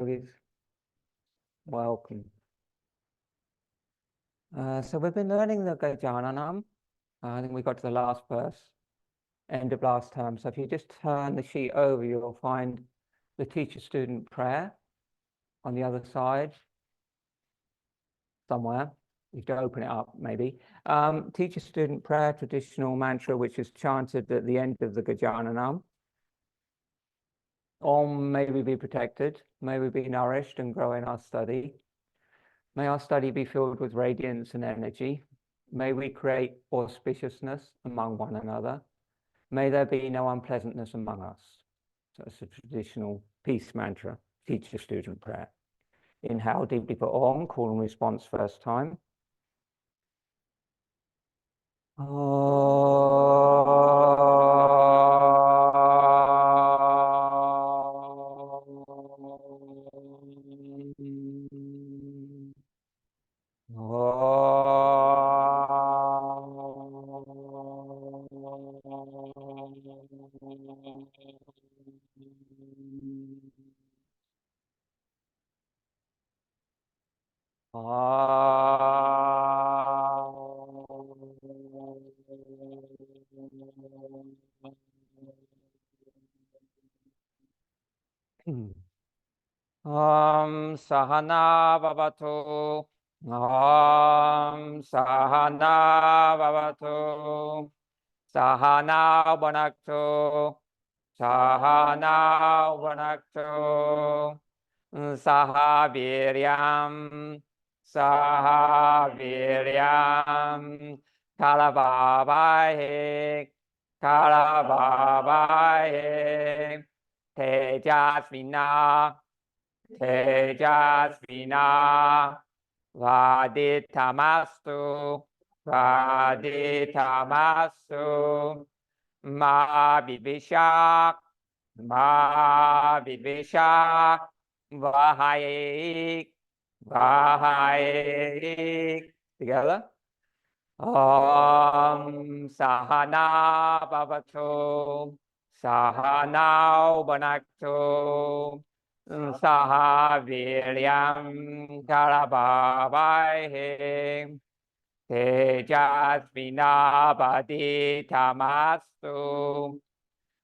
yogis. Welcome. So we've been learning the Gajananam. I think we got to the last verse, end of last term. So if you just turn the sheet over, you'll find the teacher-student prayer on the other side somewhere. You can open it up, maybe. Teacher-student prayer, traditional mantra, which is chanted at the end of the Gajananam. Om, may we be protected, may we be nourished and grow in our study. May our study be filled with radiance and energy. May we create auspiciousness among one another. May there be no unpleasantness among us. So it's a traditional peace mantra, teacher-student prayer. Inhale deeply for Om, call and response first time. Om Sahana Bhavatu. Om Sahana Bhavatu. Sahana Bhanaktu. Sahana Bhanaktu. Saha Viryam. Saha Viryam. Kalabhavahe. Kalabhavahe. Tejasvina. Tejasvina. Vaditamastu. Vaditamastu. Ma Vibhisha. Ma Vibhisha. Vahayik. Vahayik. Together. Om Sahana Bhavatu. Sahana Bhanaktu. Saha Viryam Karavavahe. Tejasvinavaditamastu.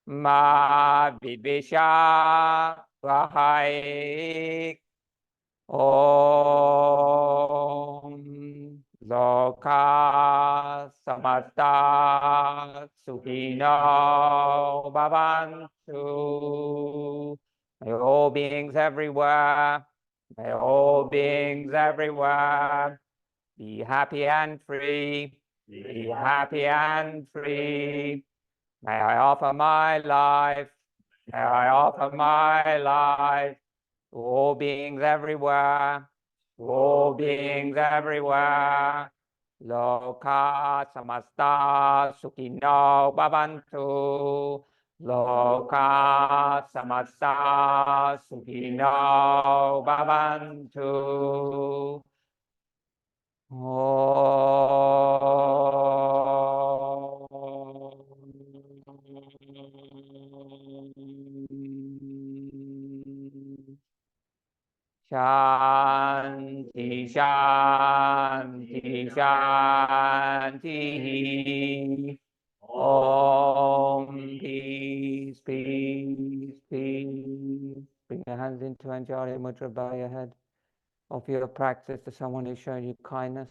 Ma Vibhisha Vahayik. Om Loka Samasta Sukhino Bhavantu. May all beings everywhere, may all beings everywhere be happy and free, be happy and free. May I offer my life, may I offer my life to all beings everywhere, to all beings everywhere. Loka samasta sukhino bhavantu. Loka samasta sukhino bhavantu. Shanti, Shanti, Shanti. Om, peace, peace, peace. Bring your hands into Anjali Mudra, bow your head. Offer your practice to someone who's shown you kindness,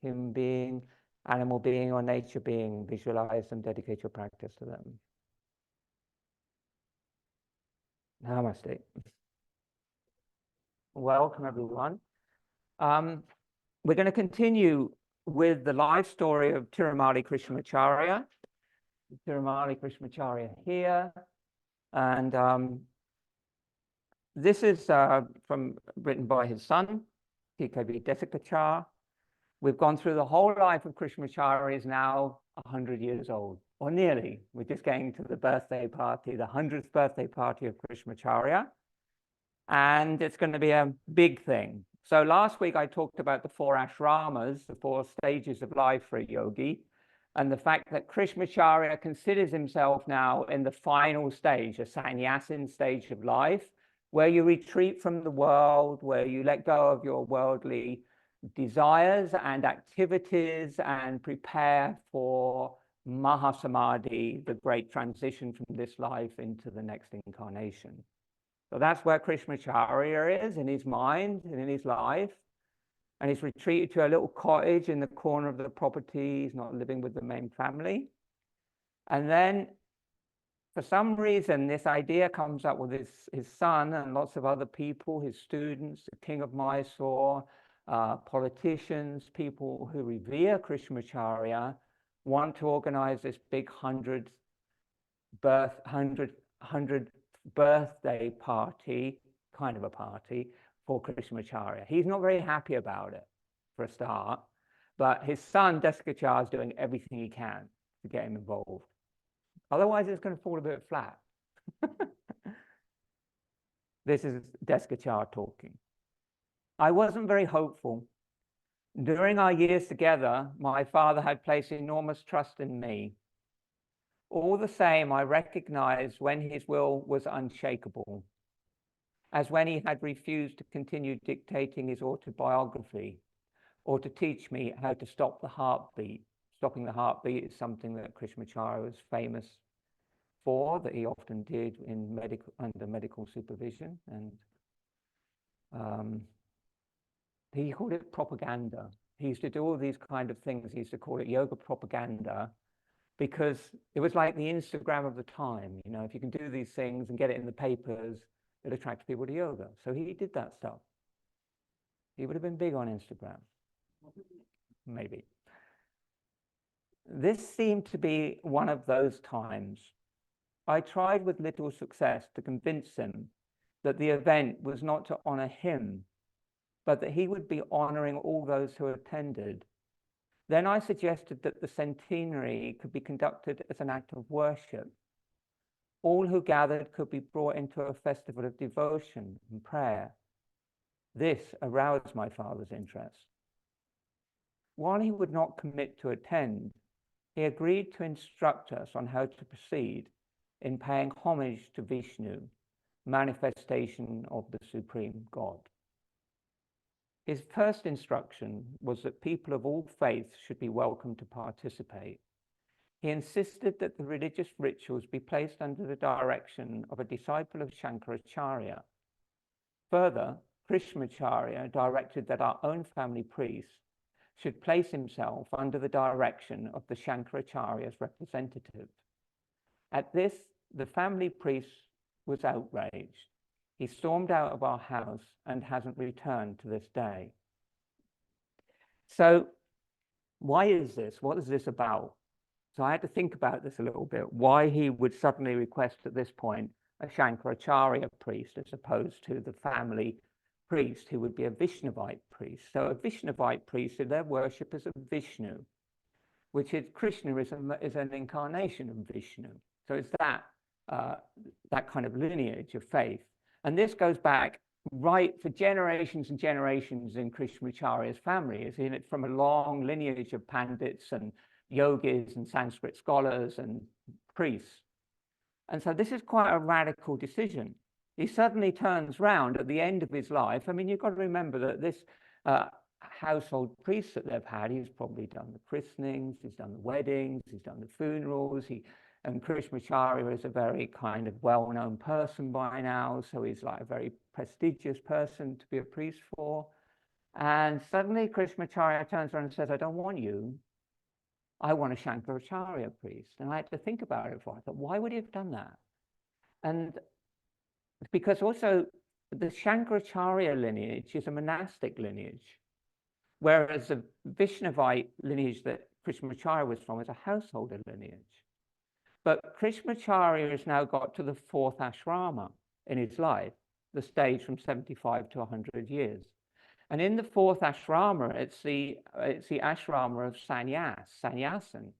human being, animal being, or nature being. Visualize them, dedicate your practice to them. Namaste. Welcome, everyone. We're going to continue with the life story of Tirumali Krishnamacharya. Tirumali Krishnamacharya here. And this is written by his son, TKV Desikachar. We've gone through the whole life of Krishnamacharya. Is now 100 years old, or nearly. We're just getting to the birthday party, the 100th birthday party of Krishnamacharya. And it's going to be a big thing. So last week I talked about the 4 ashramas, the 4 stages of life for a yogi, and the fact that Krishnamacharya considers himself now in the final stage, a sannyasin stage of life, where you retreat from the world, where you let go of your worldly desires and activities and prepare for Mahasamadhi, the great transition from this life into the next incarnation. So that's where Krishnamacharya is in his mind and in his life. And he's retreated to a little cottage in the corner of the property. He's not living with the main family. And then, for some reason, this idea comes up with his son and lots of other people, his students, the king of Mysore, politicians, people who revere Krishnamacharya, want to organize this big 100th birthday party, kind of a party, for Krishnamacharya. He's not very happy about it, for a start, but his son, Deskacharya, is doing everything he can to get him involved. Otherwise, it's going to fall a bit flat. This is Deskacharya talking. I wasn't very hopeful. During our years together, my father had placed enormous trust in me. All the same, I recognized when his will was unshakable, as when he had refused to continue dictating his autobiography or to teach me how to stop the heartbeat. Stopping the heartbeat is something that Krishnamacharya was famous for, that he often did in under medical supervision, and he called it propaganda. He used to do all these kind of things. He used to call it yoga propaganda, because it was like the Instagram of the time. You know, if you can do these things and get it in the papers, it attracts people to yoga. So he did that stuff. He would have been big on Instagram, maybe. This seemed to be one of those times. I tried with little success to convince him that the event was not to honor him, but that he would be honoring all those who attended. Then I suggested that the centenary could be conducted as an act of worship. All who gathered could be brought into a festival of devotion and prayer. This aroused my father's interest. While he would not commit to attend, he agreed to instruct us on how to proceed in paying homage to Vishnu, manifestation of the Supreme God. His first instruction was that people of all faiths should be welcome to participate. He insisted that the religious rituals be placed under the direction of a disciple of Shankaracharya. Further, Krishnamacharya directed that our own family priest should place himself under the direction of the Shankaracharya's representative. At this, the family priest was outraged. He stormed out of our house and hasn't returned to this day. So why is this? What is this about? So I had to think about this a little bit, why he would suddenly request at this point a Shankaracharya priest as opposed to the family priest who would be a Vaishnavite priest. So a Vaishnavite priest, in their worship is of Vishnu, which is Krishnaism is an incarnation of Vishnu. So it's that kind of lineage of faith. And this goes back right for generations and generations in Krishnamacharya's family. It's in it from a long lineage of pandits and yogis and Sanskrit scholars and priests. And so this is quite a radical decision. He suddenly turns round at the end of his life. I mean, you've got to remember that this household priest that they've had, he's probably done the christenings, he's done the weddings, he's done the funerals. And Krishnamacharya is a very kind of well-known person by now, so he's like a very prestigious person to be a priest for. And suddenly Krishnamacharya turns around and says, I don't want you. I want a Shankaracharya priest. And I had to think about it for I thought, why would he have done that? And because also the Shankaracharya lineage is a monastic lineage, whereas the Vaishnavite lineage that Krishnamacharya was from is a householder lineage. But Krishnamacharya has now got to the fourth ashrama in his life, the stage from 75 to 100 years. And in the fourth ashrama, it's the ashrama of sannyasin.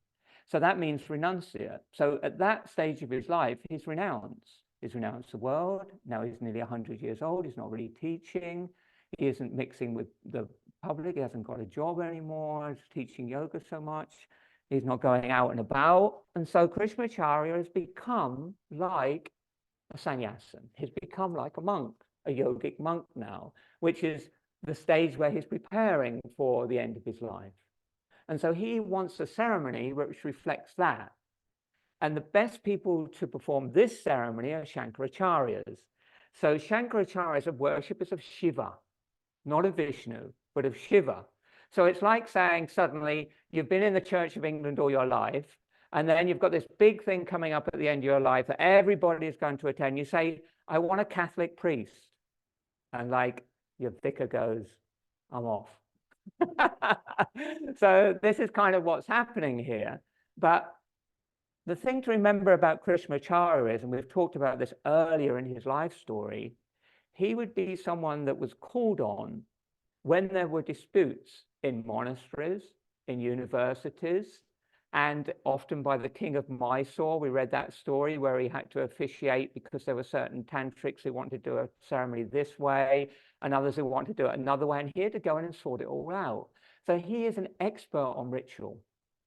So that means renunciate. So at that stage of his life, he's renounced. He's renounced the world. Now he's nearly 100 years old. He's not really teaching. He isn't mixing with the public. He hasn't got a job anymore. He's teaching yoga so much. He's not going out and about. And so Krishnamacharya has become like a sannyasin. He's become like a monk. a yogic monk now, which is the stage where he's preparing for the end of his life. And so he wants a ceremony which reflects that. And the best people to perform this ceremony are Shankaracharyas. So Shankaracharyas are worshippers of Shiva, not of Vishnu, but of Shiva. So it's like saying suddenly you've been in the Church of England all your life, and then you've got this big thing coming up at the end of your life that everybody is going to attend. You say, I want a Catholic priest. And like your vicar goes, I'm off. So this is kind of what's happening here. But the thing to remember about Krishnamacharya is, and we've talked about this earlier in his life story, he would be someone that was called on when there were disputes in monasteries, in universities, and often by the king of Mysore. We read that story where he had to officiate because there were certain tantrics who wanted to do a ceremony this way and others who wanted to do it another way, and he had to go in and sort it all out. So he is an expert on ritual,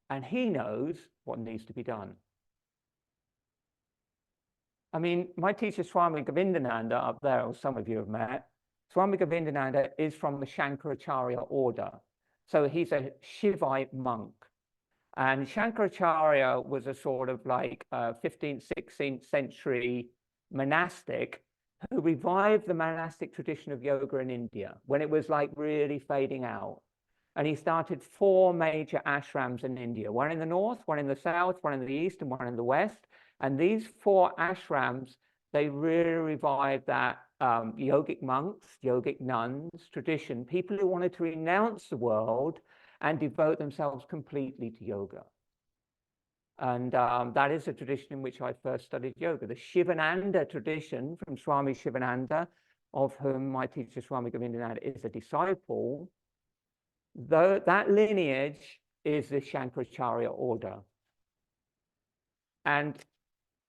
and he knows what needs to be done. I mean, my teacher Swami Govindananda up there, or some of you have met, Swami Govindananda is from the Shankaracharya order. So he's a Shivite monk. And Shankaracharya was a sort of like 15th, 16th century monastic who revived the monastic tradition of yoga in India when it was like really fading out. And he started 4 major ashrams in India, one in the north, one in the south, one in the east, and one in the west. And these 4 ashrams, they really revived that yogic monks, yogic nuns tradition, people who wanted to renounce the world and devote themselves completely to yoga. And that is a tradition in which I first studied yoga. The Shivananda tradition from Swami Shivananda, of whom my teacher Swami Govindananda is a disciple, though that lineage is the Shankaracharya order. And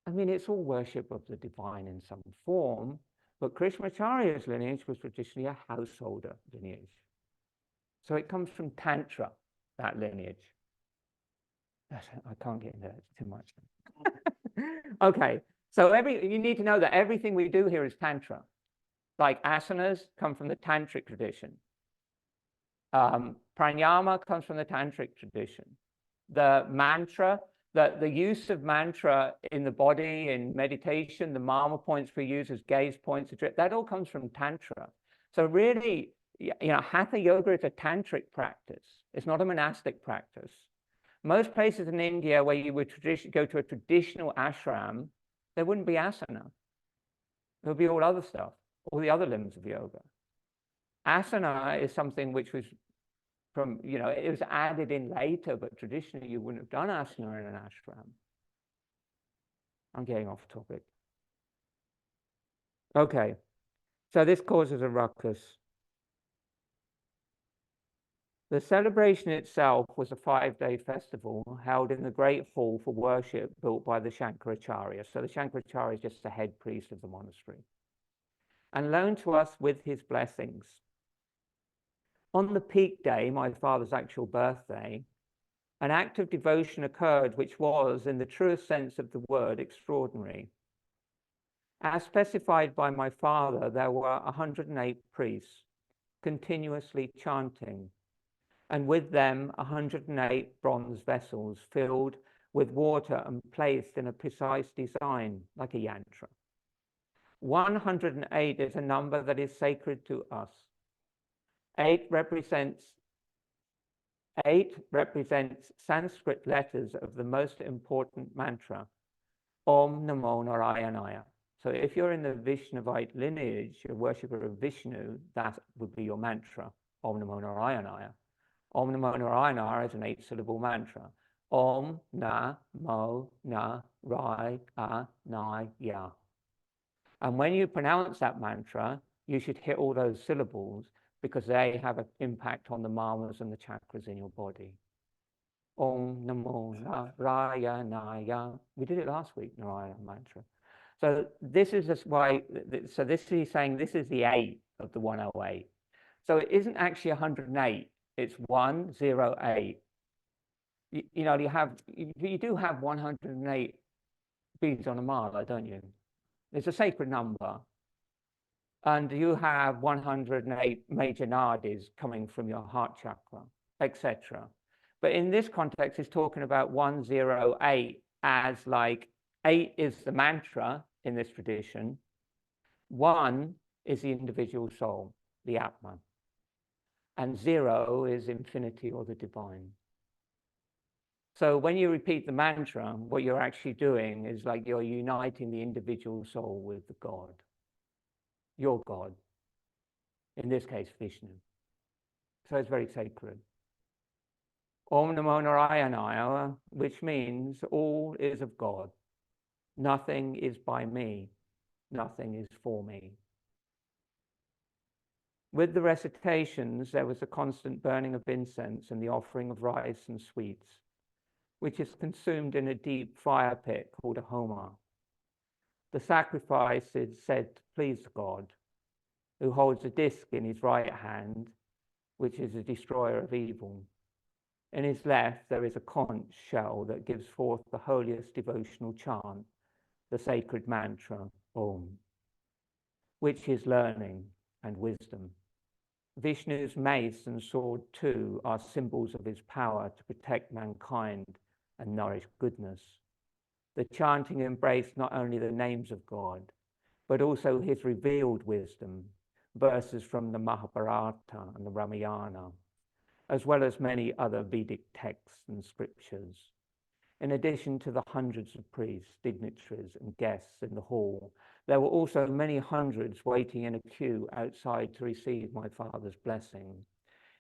I mean, it's all worship of the divine in some form, but Krishnamacharya's lineage was traditionally a householder lineage. So it comes from Tantra, that lineage. I can't get into that, it's too much. Okay, so you need to know that everything we do here is Tantra. Like asanas come from the Tantric tradition. Prnayama comes from the Tantric tradition. The mantra, the use of mantra in the body, in meditation, the mama points we use as gaze points, that all comes from Tantra. So really, Hatha yoga is a tantric practice. It's not a monastic practice. Most places in India where you would go to a traditional ashram, there wouldn't be asana. There would be all other stuff, all the other limbs of yoga. Asana is something which was from, it was added in later, but traditionally you wouldn't have done asana in an ashram. I'm getting off topic. Okay, so this causes a ruckus. The celebration itself was a 5-day festival held in the great hall for worship built by the Shankaracharya. So the Shankaracharya is just the head priest of the monastery, and loaned to us with his blessings. On the peak day, my father's actual birthday, an act of devotion occurred which was, in the truest sense of the word, extraordinary. As specified by my father, there were 108 priests continuously chanting, and with them 108 bronze vessels filled with water and placed in a precise design, like a yantra. 108 is a number that is sacred to us. 8 represents Sanskrit letters of the most important mantra, Om Namo Narayanaya. So if you're in the Vishnavite lineage, you're a worshipper of Vishnu, that would be your mantra, Om Namo Narayanaya. Om Namo Narayanaya is an 8-syllable mantra. Om Namo Narayanaya. And when you pronounce that mantra, you should hit all those syllables because they have an impact on the mamas and the chakras in your body. Om Namo Narayanaya. We did it last week, Narayana mantra. So this is why, so this is saying this is the 8 of the 108. So it isn't actually 108. It's 108. You do have 108 beads on a mala, don't you? It's a sacred number. And you have 108 major nadis coming from your heart chakra, etc. But in this context, it's talking about 108 as like 8 is the mantra in this tradition. 1 is the individual soul, the Atma. And 0 is infinity or the divine. So when you repeat the mantra, what you're actually doing is like you're uniting the individual soul with the God, your God, in this case, Vishnu. So it's very sacred. Om Namo Narayanaya, which means all is of God. Nothing is by me. Nothing is for me. With the recitations, there was a constant burning of incense and the offering of rice and sweets, which is consumed in a deep fire pit called a homa. The sacrifice is said to please God, who holds a disc in his right hand, which is a destroyer of evil. In his left, there is a conch shell that gives forth the holiest devotional chant, the sacred mantra, Om, which is learning and wisdom. Vishnu's mace and sword, too, are symbols of his power to protect mankind and nourish goodness. The chanting embraced not only the names of God, but also his revealed wisdom, verses from the Mahabharata and the Ramayana, as well as many other Vedic texts and scriptures. In addition to the hundreds of priests, dignitaries, and guests in the hall, there were also many hundreds waiting in a queue outside to receive my father's blessing.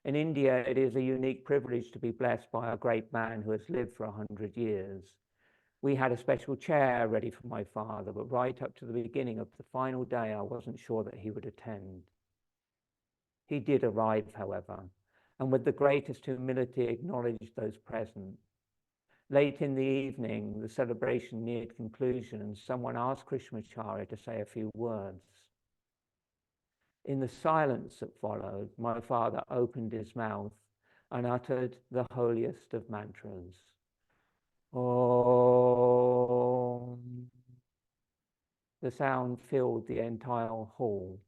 In India, it is a unique privilege to be blessed by a great man who has lived for 100 years. We had a special chair ready for my father, but right up to the beginning of the final day, I wasn't sure that he would attend. He did arrive, however, and with the greatest humility acknowledged those present. Late in the evening, the celebration neared conclusion, and someone asked Krishnamacharya to say a few words. In the silence that followed, my father opened his mouth and uttered the holiest of mantras. Om. The sound filled the entire hall.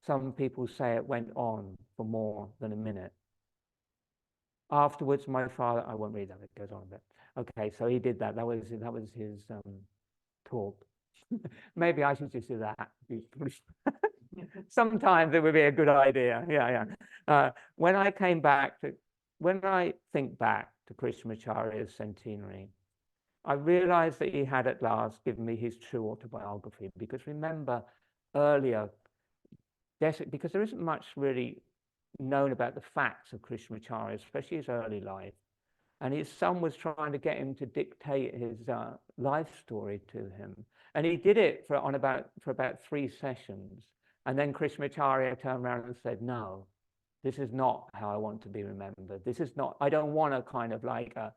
Some people say it went on for more than a minute. Afterwards, my father, I won't read that, it goes on a bit. Okay, so he did that. That was his talk. Maybe I should just do that. Sometimes it would be a good idea. Yeah. When I think back to Krishnamacharya's centenary, I realized that he had at last given me his true autobiography. Because remember earlier, because there isn't much really known about the facts of Krishnamacharya, especially his early life. And his son was trying to get him to dictate his life story to him. And he did it for about 3 sessions. And then Krishnamacharya turned around and said, no, this is not how I want to be remembered. This is not, I don't want a kind of like a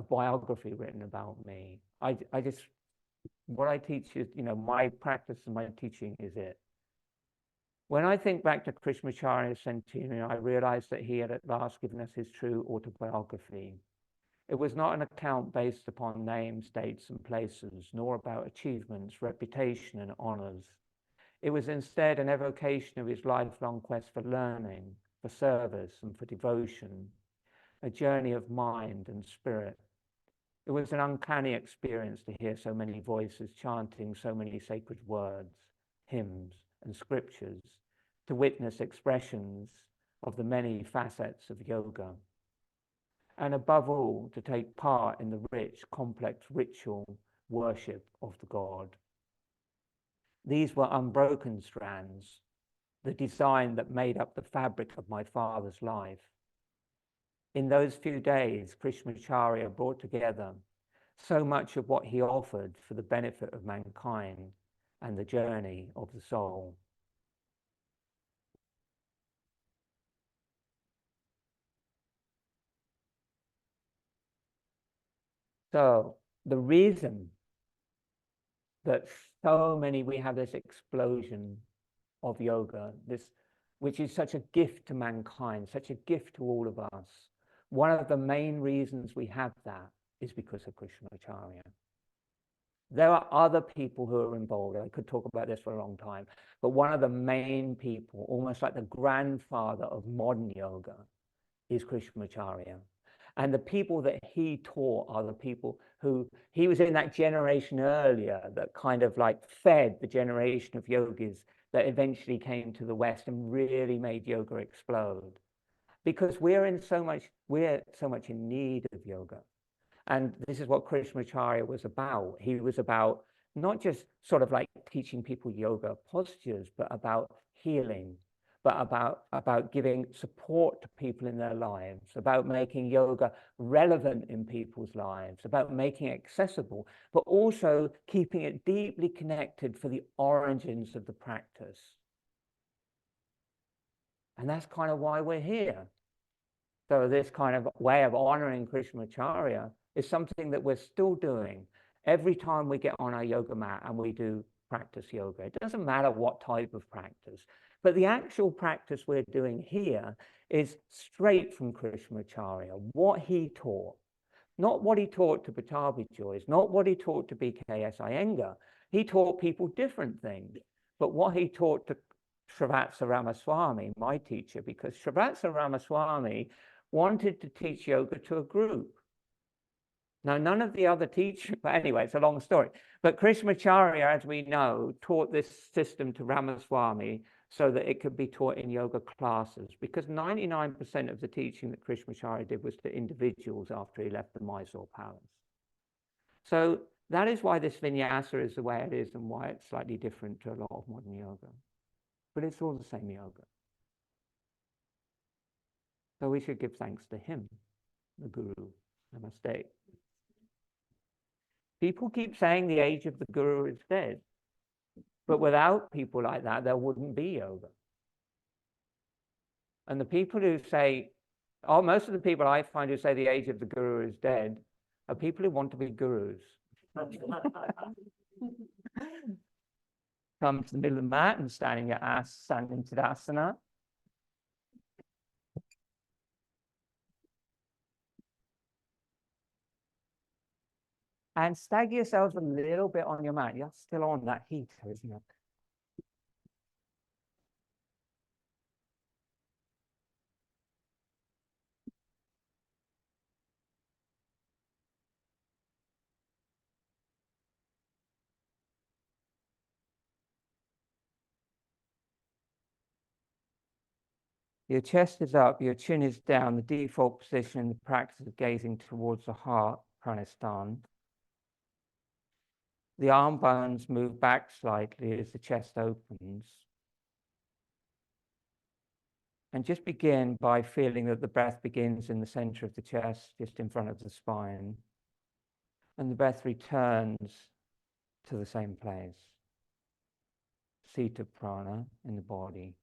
biography written about me. What I teach is, my practice and my teaching is it. When I think back to Krishnamacharya's centenary, I realized that he had at last given us his true autobiography. It was not an account based upon names, dates, and places, nor about achievements, reputation, and honors. It was instead an evocation of his lifelong quest for learning, for service, and for devotion, a journey of mind and spirit. It was an uncanny experience to hear so many voices chanting so many sacred words, hymns, and scriptures, to witness expressions of the many facets of yoga, and above all, to take part in the rich, complex ritual worship of the God. These were unbroken strands, the design that made up the fabric of my father's life. In those few days, Krishnamacharya brought together so much of what he offered for the benefit of mankind and the journey of the soul. So the reason that we have this explosion of yoga, which is such a gift to mankind, such a gift to all of us, one of the main reasons we have that is because of Krishnamacharya. There are other people who are involved. I could talk about this for a long time, but one of the main people, almost like the grandfather of modern yoga, is Krishnamacharya. And the people that he taught are the people who, he was in that generation earlier that kind of like fed the generation of yogis that eventually came to the West and really made yoga explode. Because we're so much in need of yoga. And this is what Krishnamacharya was about. He was about not just sort of like teaching people yoga postures, but about healing, but about giving support to people in their lives, about making yoga relevant in people's lives, about making it accessible, but also keeping it deeply connected for the origins of the practice. And that's kind of why we're here. So this kind of way of honoring Krishnamacharya is something that we're still doing every time we get on our yoga mat and we do practice yoga. It doesn't matter what type of practice, but the actual practice we're doing here is straight from Krishnamacharya, what he taught, not what he taught to Pattabhi Jois, not what he taught to BKS Iyengar. He taught people different things, but what he taught to Srivatsa Ramaswamy, my teacher, because Srivatsa Ramaswamy wanted to teach yoga to a group. Now, none of the other teachers, but anyway, it's a long story. But Krishnamacharya, as we know, taught this system to Ramaswamy so that it could be taught in yoga classes, because 99% of the teaching that Krishnamacharya did was to individuals after he left the Mysore palace. So that is why this vinyasa is the way it is and why it's slightly different to a lot of modern yoga. But it's all the same yoga. So we should give thanks to him, the Guru. Namaste. People keep saying the age of the Guru is dead. But without people like that, there wouldn't be yoga. And the people who say, oh, most of the people I find who say the age of the Guru is dead are people who want to be gurus. Come to the middle of the mat and standing Tadasana. And stagger yourselves a little bit on your mat. You're still on that heater, isn't it? Your chest is up, your chin is down, the default position in the practice of gazing towards the heart, Pranasthana. The arm bones move back slightly as the chest opens. And just begin by feeling that the breath begins in the center of the chest, just in front of the spine. And the breath returns to the same place. Seat of prana in the body.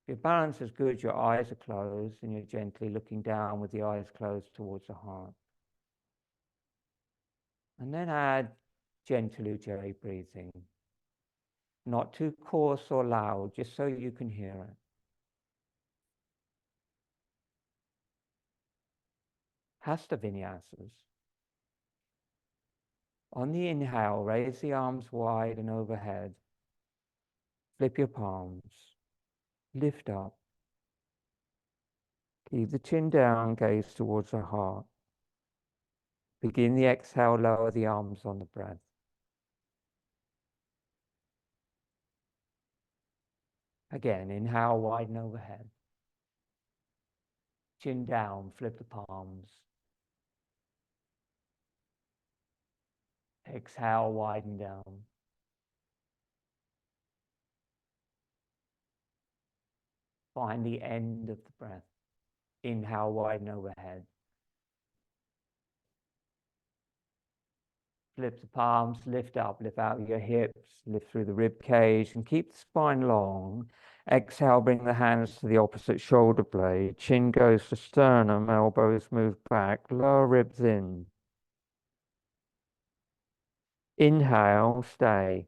If your balance is good, your eyes are closed and you're gently looking down with the eyes closed towards the heart. And then add gentle ujjayi breathing. Not too coarse or loud, just so you can hear it. Hasta vinyasas. On the inhale, raise the arms wide and overhead. Flip your palms. Lift up. Keep the chin down, gaze towards the heart. Begin the exhale, lower the arms on the breath. Again, inhale, widen overhead. Chin down, flip the palms. Exhale, widen down. Find the end of the breath. Inhale, widen overhead. Flip the palms, lift up, lift out your hips, lift through the rib cage and keep the spine long. Exhale, bring the hands to the opposite shoulder blade. Chin goes to sternum, elbows move back, lower ribs in. Inhale, stay.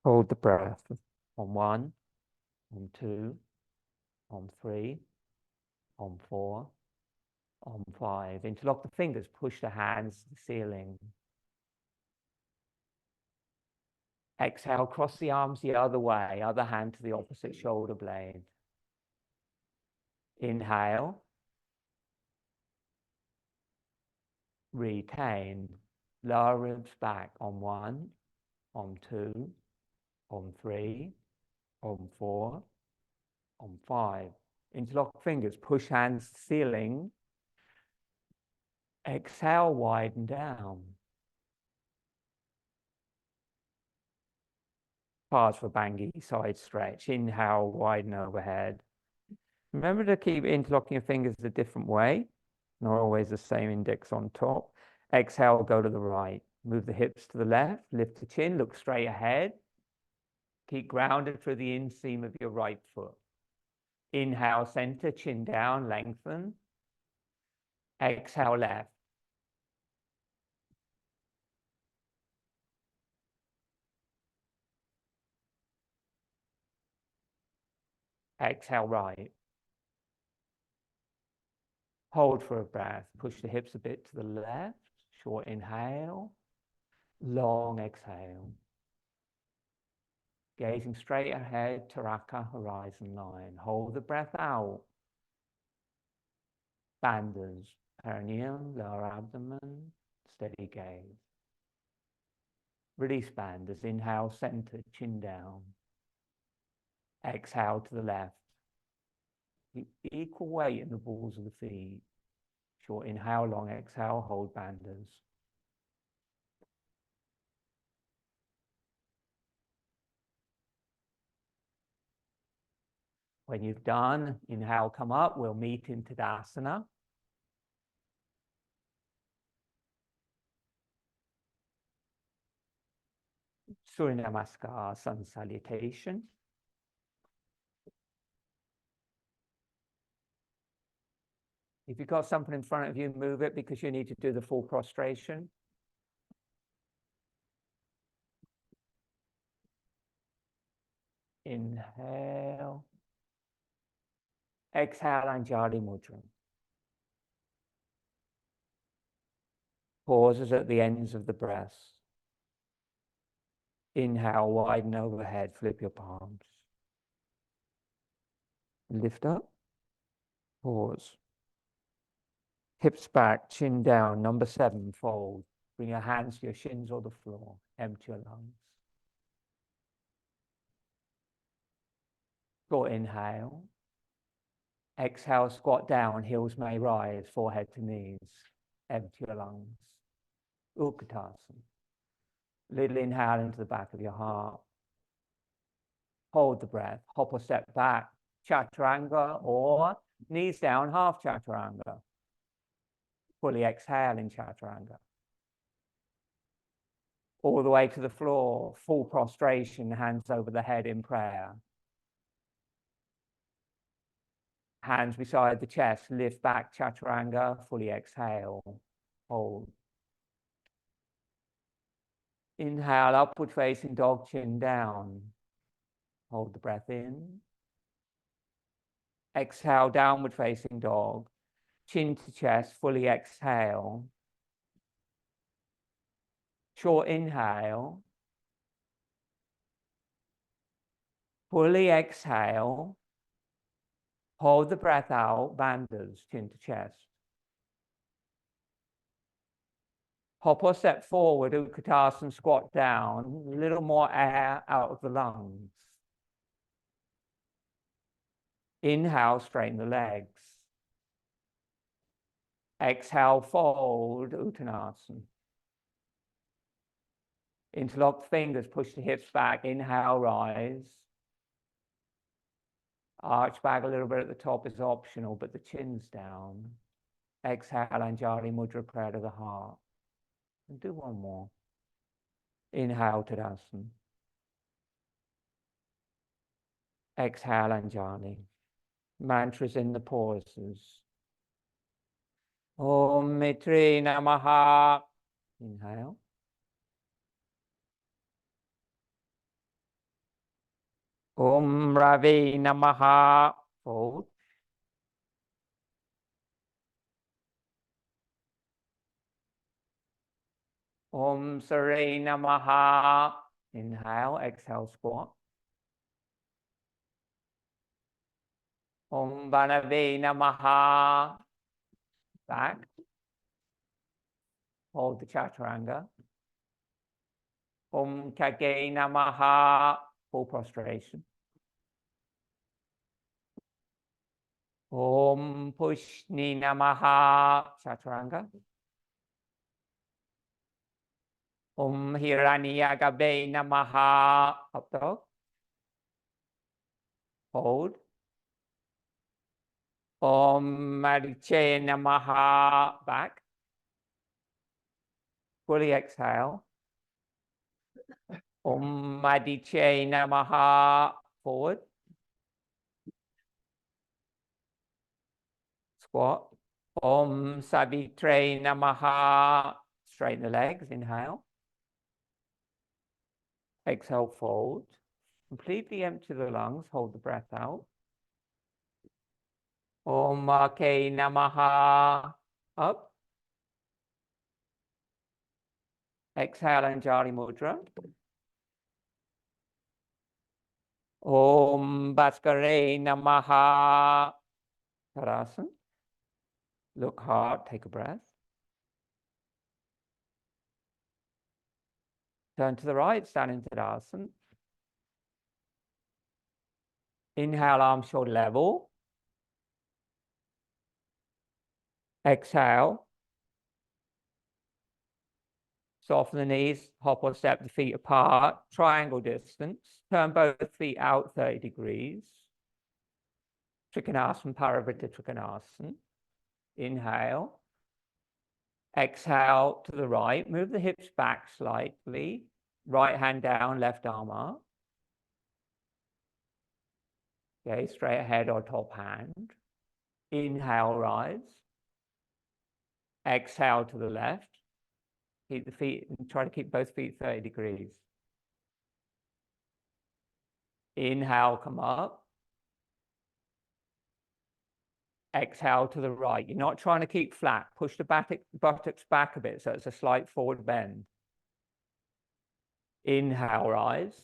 Hold the breath on 1, on 2, on 3, on 4, On 5, interlock the fingers, push the hands to the ceiling. Exhale, cross the arms the other way, other hand to the opposite shoulder blade. Inhale. Retain. Lower ribs back on 1, on 2, on 3, on 4, on 5. Interlock fingers, push hands to ceiling. Exhale, widen down. Pause for Bangi side stretch. Inhale, widen overhead. Remember to keep interlocking your fingers a different way, not always the same index on top. Exhale, go to the right. Move the hips to the left, lift the chin, look straight ahead. Keep grounded through the inseam of your right foot. Inhale, center, chin down, lengthen. Exhale, left. Exhale, right. Hold for a breath. Push the hips a bit to the left. Short inhale. Long exhale. Gazing straight ahead, Taraka, horizon line. Hold the breath out. Bandhas, perineum, lower abdomen, steady gaze. Release bandhas. Inhale, center, chin down. Exhale to the left. Keep equal weight in the balls of the feet. Short inhale, long exhale, hold bandhas. When you've done, inhale, come up. We'll meet in Tadasana. Surya Namaskar, sun salutation. If you've got something in front of you, move it because you need to do the full prostration. Inhale. Exhale, Anjali Mudra. Pauses at the ends of the breaths. Inhale, widen overhead, flip your palms. Lift up. Pause. Hips back, chin down. Number 7, fold. Bring your hands to your shins or the floor. Empty your lungs. Short inhale. Exhale, squat down. Heels may rise, forehead to knees. Empty your lungs. Utkatasana. Little inhale into the back of your heart. Hold the breath. Hop or step back. Chaturanga or knees down, half chaturanga. Fully exhale in chaturanga. All the way to the floor, full prostration, hands over the head in prayer. Hands beside the chest, lift back chaturanga, fully exhale. Hold. Inhale, upward facing dog, chin down. Hold the breath in. Exhale, downward facing dog. Chin to chest, fully exhale. Short inhale. Fully exhale. Hold the breath out, bandhas, chin to chest. Hop or step forward, Utkatasana, squat down. A little more air out of the lungs. Inhale, straighten the legs. Exhale, fold, Uttanasana. Interlock fingers, push the hips back. Inhale, rise. Arch back a little bit at the top is optional, but the chin's down. Exhale, Anjali Mudra, prayer to the heart. And do one more. Inhale, Tadasana. Exhale, Anjali. Mantras in the pauses. Om Mitri Namaha. Inhale. Om Ravi Namaha. Fold. Om Sri Namaha. Inhale, exhale, squat. Om Banavi Namaha. Back. Hold the chaturanga. Om Kage Namaha. Full prostration. Om Pushni Namaha. Chaturanga. Om Hiranyagabe Namaha. Up dog. Hold. Om Marichiasana Namaha. Back. Fully exhale. Om Marichiasana Namaha. Forward. Squat. Om Savitre Namaha. Straighten the legs. Inhale. Exhale, fold. Completely empty the lungs. Hold the breath out. Om Ake Namaha. Up. Exhale, Anjali Mudra. Om Bhaskare Namaha. Tadasana. Look hard. Take a breath. Turn to the right. Stand in Tadasana. Inhale, arms shoulder level. Exhale. Soften the knees, hop or step the feet apart, triangle distance. Turn both feet out 30 degrees. Trikonasana, Parivrtta Trikonasana. Inhale. Exhale to the right. Move the hips back slightly. Right hand down, left arm up. Okay, straight ahead or top hand. Inhale, rise. Exhale to the left. Keep the feet, try to keep both feet 30 degrees. Inhale, come up. Exhale to the right. You're not trying to keep flat. Push the buttocks back a bit so it's a slight forward bend. Inhale, rise.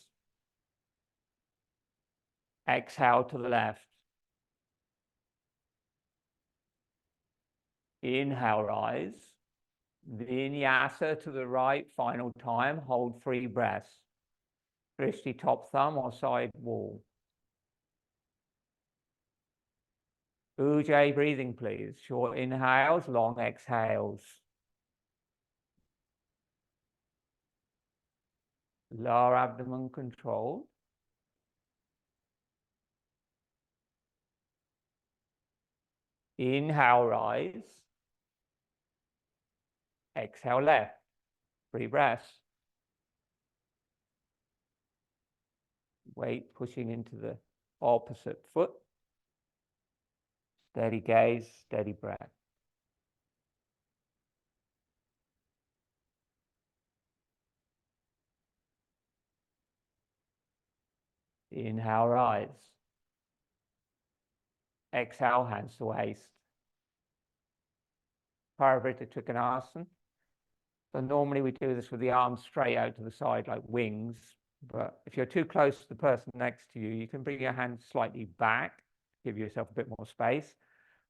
Exhale to the left. Inhale, rise. Vinyasa to the right, final time. Hold 3 breaths. Drishti top thumb or side wall. Ujjayi breathing, please. Short inhales, long exhales. Lower abdomen control. Inhale, rise. Exhale, left. 3 breaths. Weight pushing into the opposite foot. Steady gaze, steady breath. Inhale, rise. Exhale, hands to waist. Parivrtta Trikonasana. So normally we do this with the arms straight out to the side like wings, but if you're too close to the person next to you, you can bring your hands slightly back, give yourself a bit more space,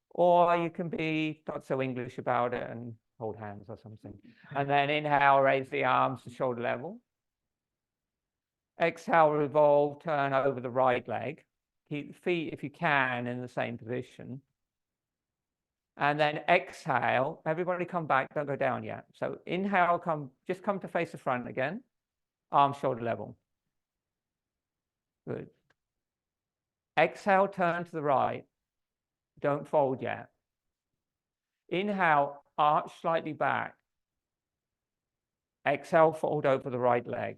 or you can be not so English about it and hold hands or something. And then inhale, raise the arms to shoulder level. Exhale, revolve, turn over the right leg. Keep the feet, if you can, in the same position. And then exhale, everybody come back, don't go down yet. So inhale, just come to face the front again. Arms shoulder level. Good. Exhale, turn to the right. Don't fold yet. Inhale, arch slightly back. Exhale, fold over the right leg.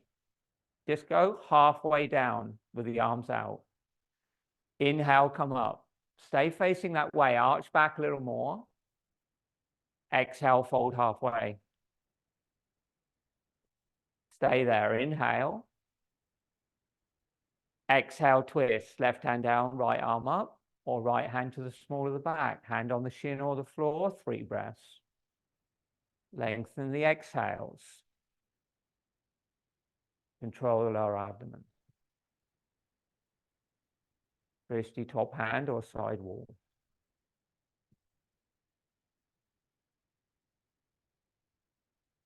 Just go halfway down with the arms out. Inhale, come up. Stay facing that way, arch back a little more. Exhale, fold halfway. Stay there, inhale. Exhale, twist, left hand down, right arm up, or right hand to the small of the back, hand on the shin or the floor, 3 breaths. Lengthen the exhales. Control the lower abdomen. Drishti top hand or side wall.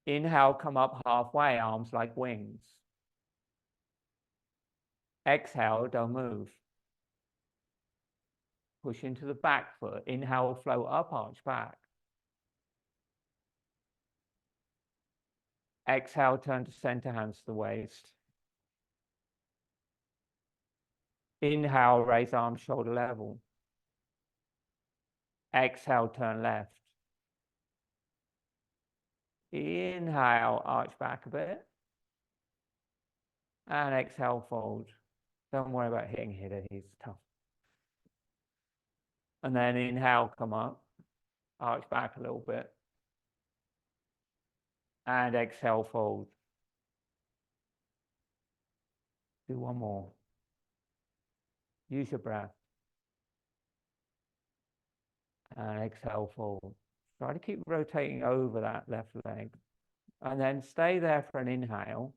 Inhale, come up halfway, arms like wings. Exhale, don't move. Push into the back foot. Inhale, float up, arch back. Exhale, turn to center, hands to the waist. Inhale, raise arms shoulder level. Exhale, turn left. Inhale, arch back a bit. And exhale, fold. Don't worry about hitting here, he's tough. And then inhale, come up. Arch back a little bit. And exhale, fold. Do one more. Use your breath. And exhale, fold. Try to keep rotating over that left leg. And then stay there for an inhale.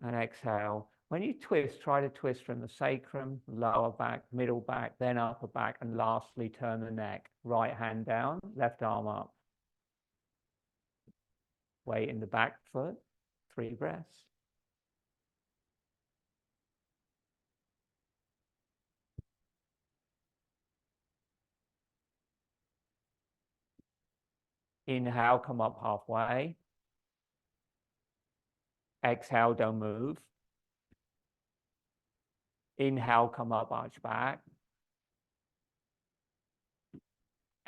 And exhale. When you twist, try to twist from the sacrum, lower back, middle back, then upper back, and lastly turn the neck. Right hand down, left arm up. Weight in the back foot. 3 breaths. Inhale, come up halfway. Exhale, don't move. Inhale, come up, arch back.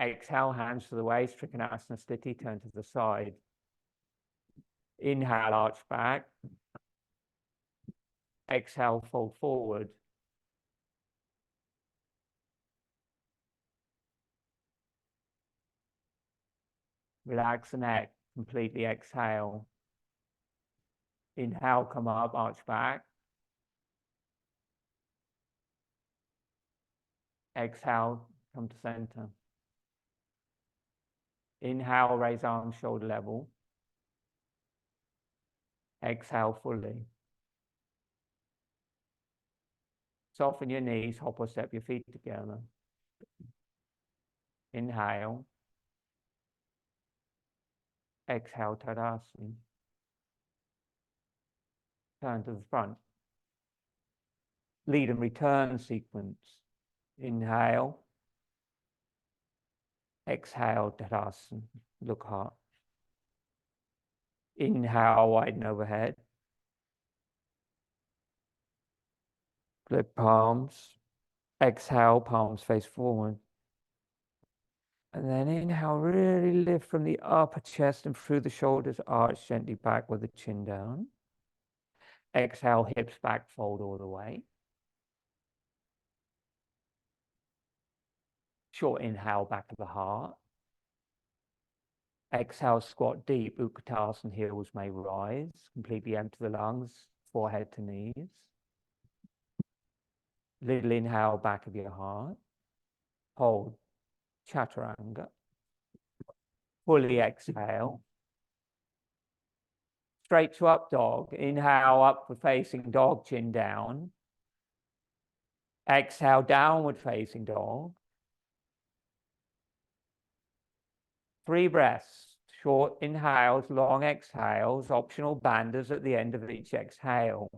Exhale, hands to the waist, Trikonasana Sthiti, turn to the side. Inhale, arch back. Exhale, fold forward. Relax the neck, completely exhale. Inhale, come up, arch back. Exhale, come to center. Inhale, raise arms shoulder level. Exhale fully. Soften your knees, hop or step your feet together. Inhale. Exhale, Tadasana. Turn to the front. Lead and return sequence. Inhale. Exhale, Tadasana. Look hard. Inhale, widen overhead. Flip palms. Exhale, palms face forward. And then inhale, really lift from the upper chest and through the shoulders, arch gently back with the chin down. Exhale, hips back, fold all the way. Short inhale, back of the heart. Exhale, squat deep, Utkatasana, heels may rise. Completely empty the lungs, forehead to knees. Little inhale, back of your heart. Hold, Chaturanga. Fully exhale. Straight to up dog. Inhale, up for facing dog, chin down. Exhale, downward facing dog. 3 breaths. Short inhales, long exhales, optional bandhas at the end of each exhale.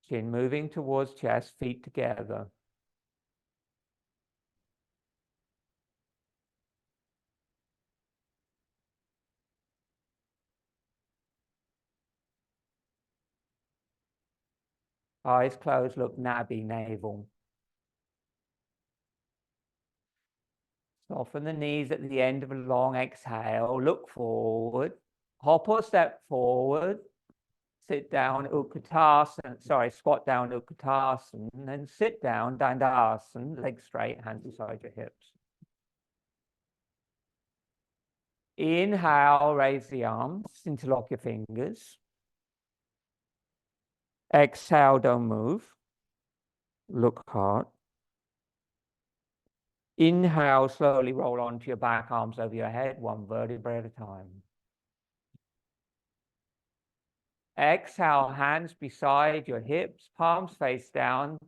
Chin moving towards chest, feet together. Eyes closed, look Nadi, navel. Soften the knees at the end of a long exhale. Look forward. Hop or step forward. Sit down, Utkatasana. Squat down, Utkatasana. And then sit down, Dandasana. Legs straight, hands beside your hips. Inhale, raise the arms, interlock your fingers. Exhale, don't move. Look hard. Inhale, slowly roll onto your back, arms over your head, 1 vertebra at a time. Exhale, hands beside your hips, palms face down,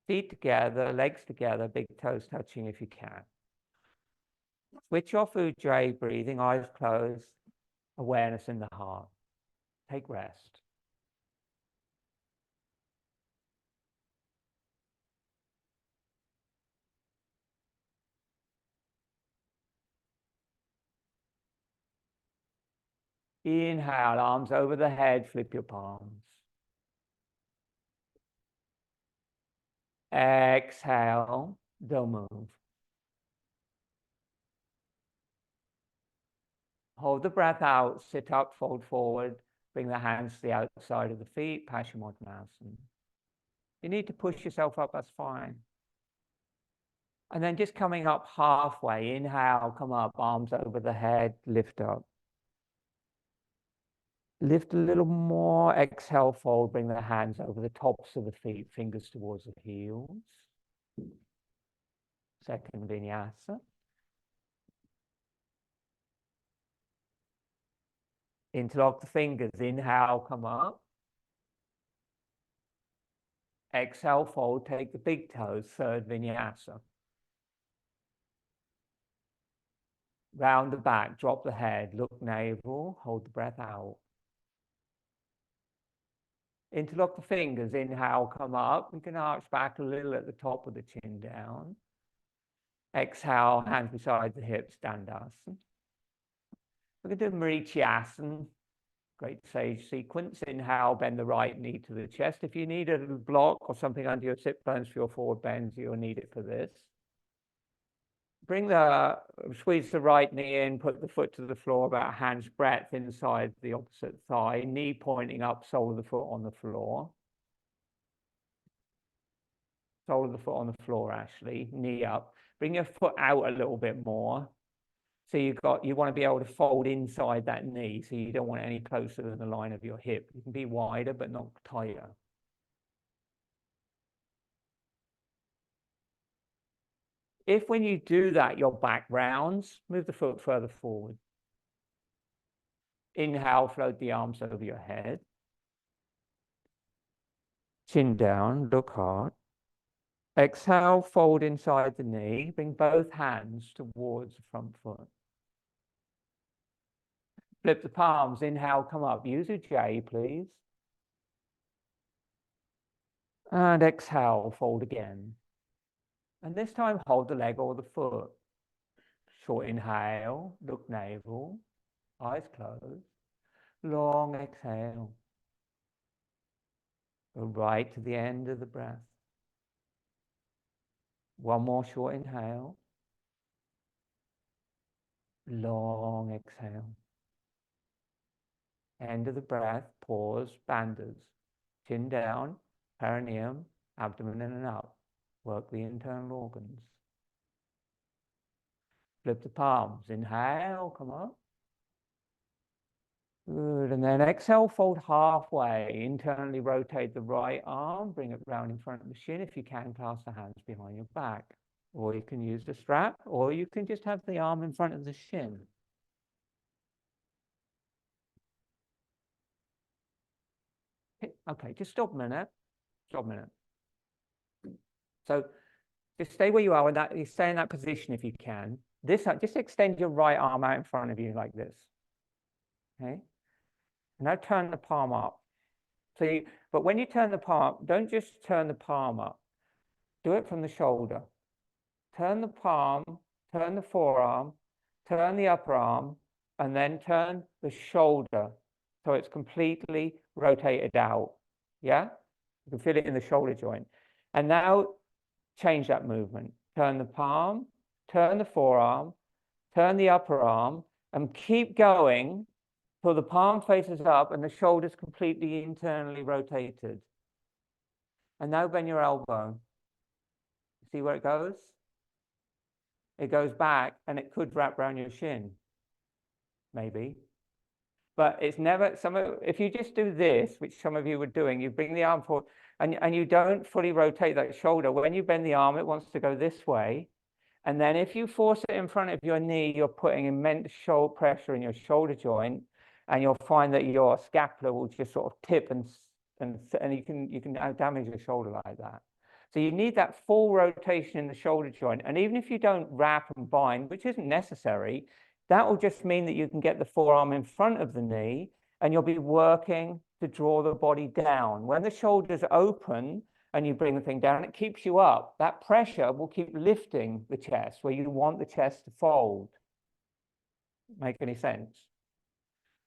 feet together, legs together, big toes touching if you can. Switch off Ujjayi breathing, eyes closed, awareness in the heart. Take rest. Inhale, arms over the head, flip your palms. Exhale, don't move. Hold the breath out, sit up, fold forward, bring the hands to the outside of the feet, Paschimottanasana. You need to push yourself up, that's fine. And then just coming up halfway, inhale, come up, arms over the head, lift up. Lift a little more, exhale, fold, bring the hands over the tops of the feet, fingers towards the heels. Second Vinyasa. Interlock the fingers, inhale, come up. Exhale, fold, take the big toes, third Vinyasa. Round the back, drop the head, look navel, hold the breath out. Interlock the fingers, inhale, come up. You can arch back a little at the top of the chin down. Exhale, hands beside the hips, Dandasana. We're going to do Marichiasana, great sage sequence. Inhale, bend the right knee to the chest. If you need a little block or something under your sit bones for your forward bends, you'll need it for this. Squeeze the right knee in, put the foot to the floor about a hand's breadth inside the opposite thigh, knee pointing up, sole of the foot on the floor. Sole of the foot on the floor, actually, knee up. Bring your foot out a little bit more. So you want to be able to fold inside that knee, so you don't want it any closer than the line of your hip. You can be wider, but not tighter. If when you do that, your back rounds, move the foot further forward. Inhale, float the arms over your head. Chin down, look hard. Exhale, fold inside the knee. Bring both hands towards the front foot. Flip the palms, inhale, come up. Use Ujjayi, please. And exhale, fold again. And this time, hold the leg or the foot. Short inhale, look navel, eyes closed. Long exhale. Go right to the end of the breath. One more short inhale. Long exhale. End of the breath, pause, bandhas. Chin down, perineum, abdomen in and up. Work the internal organs. Flip the palms. Inhale, come up. Good. And then exhale, fold halfway. Internally rotate the right arm. Bring it round in front of the shin. If you can, clasp the hands behind your back. Or you can use the strap, or you can just have the arm in front of the shin. Okay, just stop a minute. Stop a minute. So just stay where you are, you stay in that position if you can. Just extend your right arm out in front of you like this. Okay. Now turn the palm up. But when you turn the palm up, don't just turn the palm up. Do it from the shoulder. Turn the palm, turn the forearm, turn the upper arm, and then turn the shoulder so it's completely rotated out. Yeah? You can feel it in the shoulder joint. And now change that movement. Turn the palm, turn the forearm, turn the upper arm, and keep going till the palm faces up and the shoulder's completely internally rotated. And now bend your elbow. See where it goes? It goes back and it could wrap around your shin, maybe. But it's never, if you just do this, which some of you were doing, you bring the arm forward and you don't fully rotate that shoulder. When you bend the arm, it wants to go this way. And then if you force it in front of your knee, you're putting immense shoulder pressure in your shoulder joint. and you'll find that your scapula will just sort of tip and you can damage your shoulder like that. So you need that full rotation in the shoulder joint. And even if you don't wrap and bind, which isn't necessary, that will just mean that you can get the forearm in front of the knee and you'll be working to draw the body down. When the shoulders open and you bring the thing down, it keeps you up. That pressure will keep lifting the chest where you want the chest to fold. Make any sense?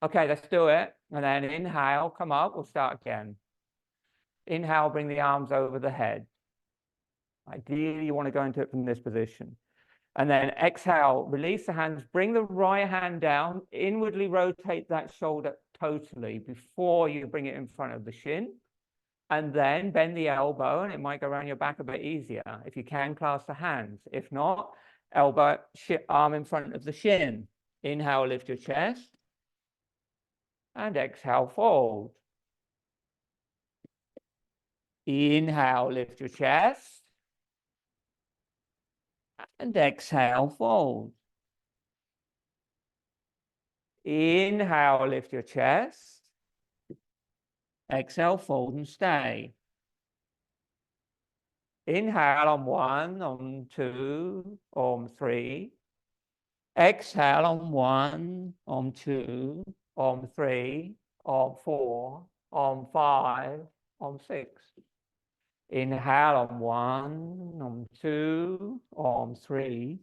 Okay, let's do it. And then inhale, come up, we'll start again. Inhale, bring the arms over the head. Ideally, you want to go into it from this position. And then exhale, release the hands, bring the right hand down, inwardly rotate that shoulder totally before you bring it in front of the shin. And then bend the elbow, and it might go around your back a bit easier. If you can, clasp the hands. If not, elbow, arm in front of the shin. Inhale, lift your chest. And exhale, fold. Inhale, lift your chest. And exhale, fold. Inhale, lift your chest. Exhale, fold and stay. Inhale on 1, on 2, on 3. Exhale on 1, on 2, on 3, on 4, on 5, on 6. Inhale on 1, on 2, on 3.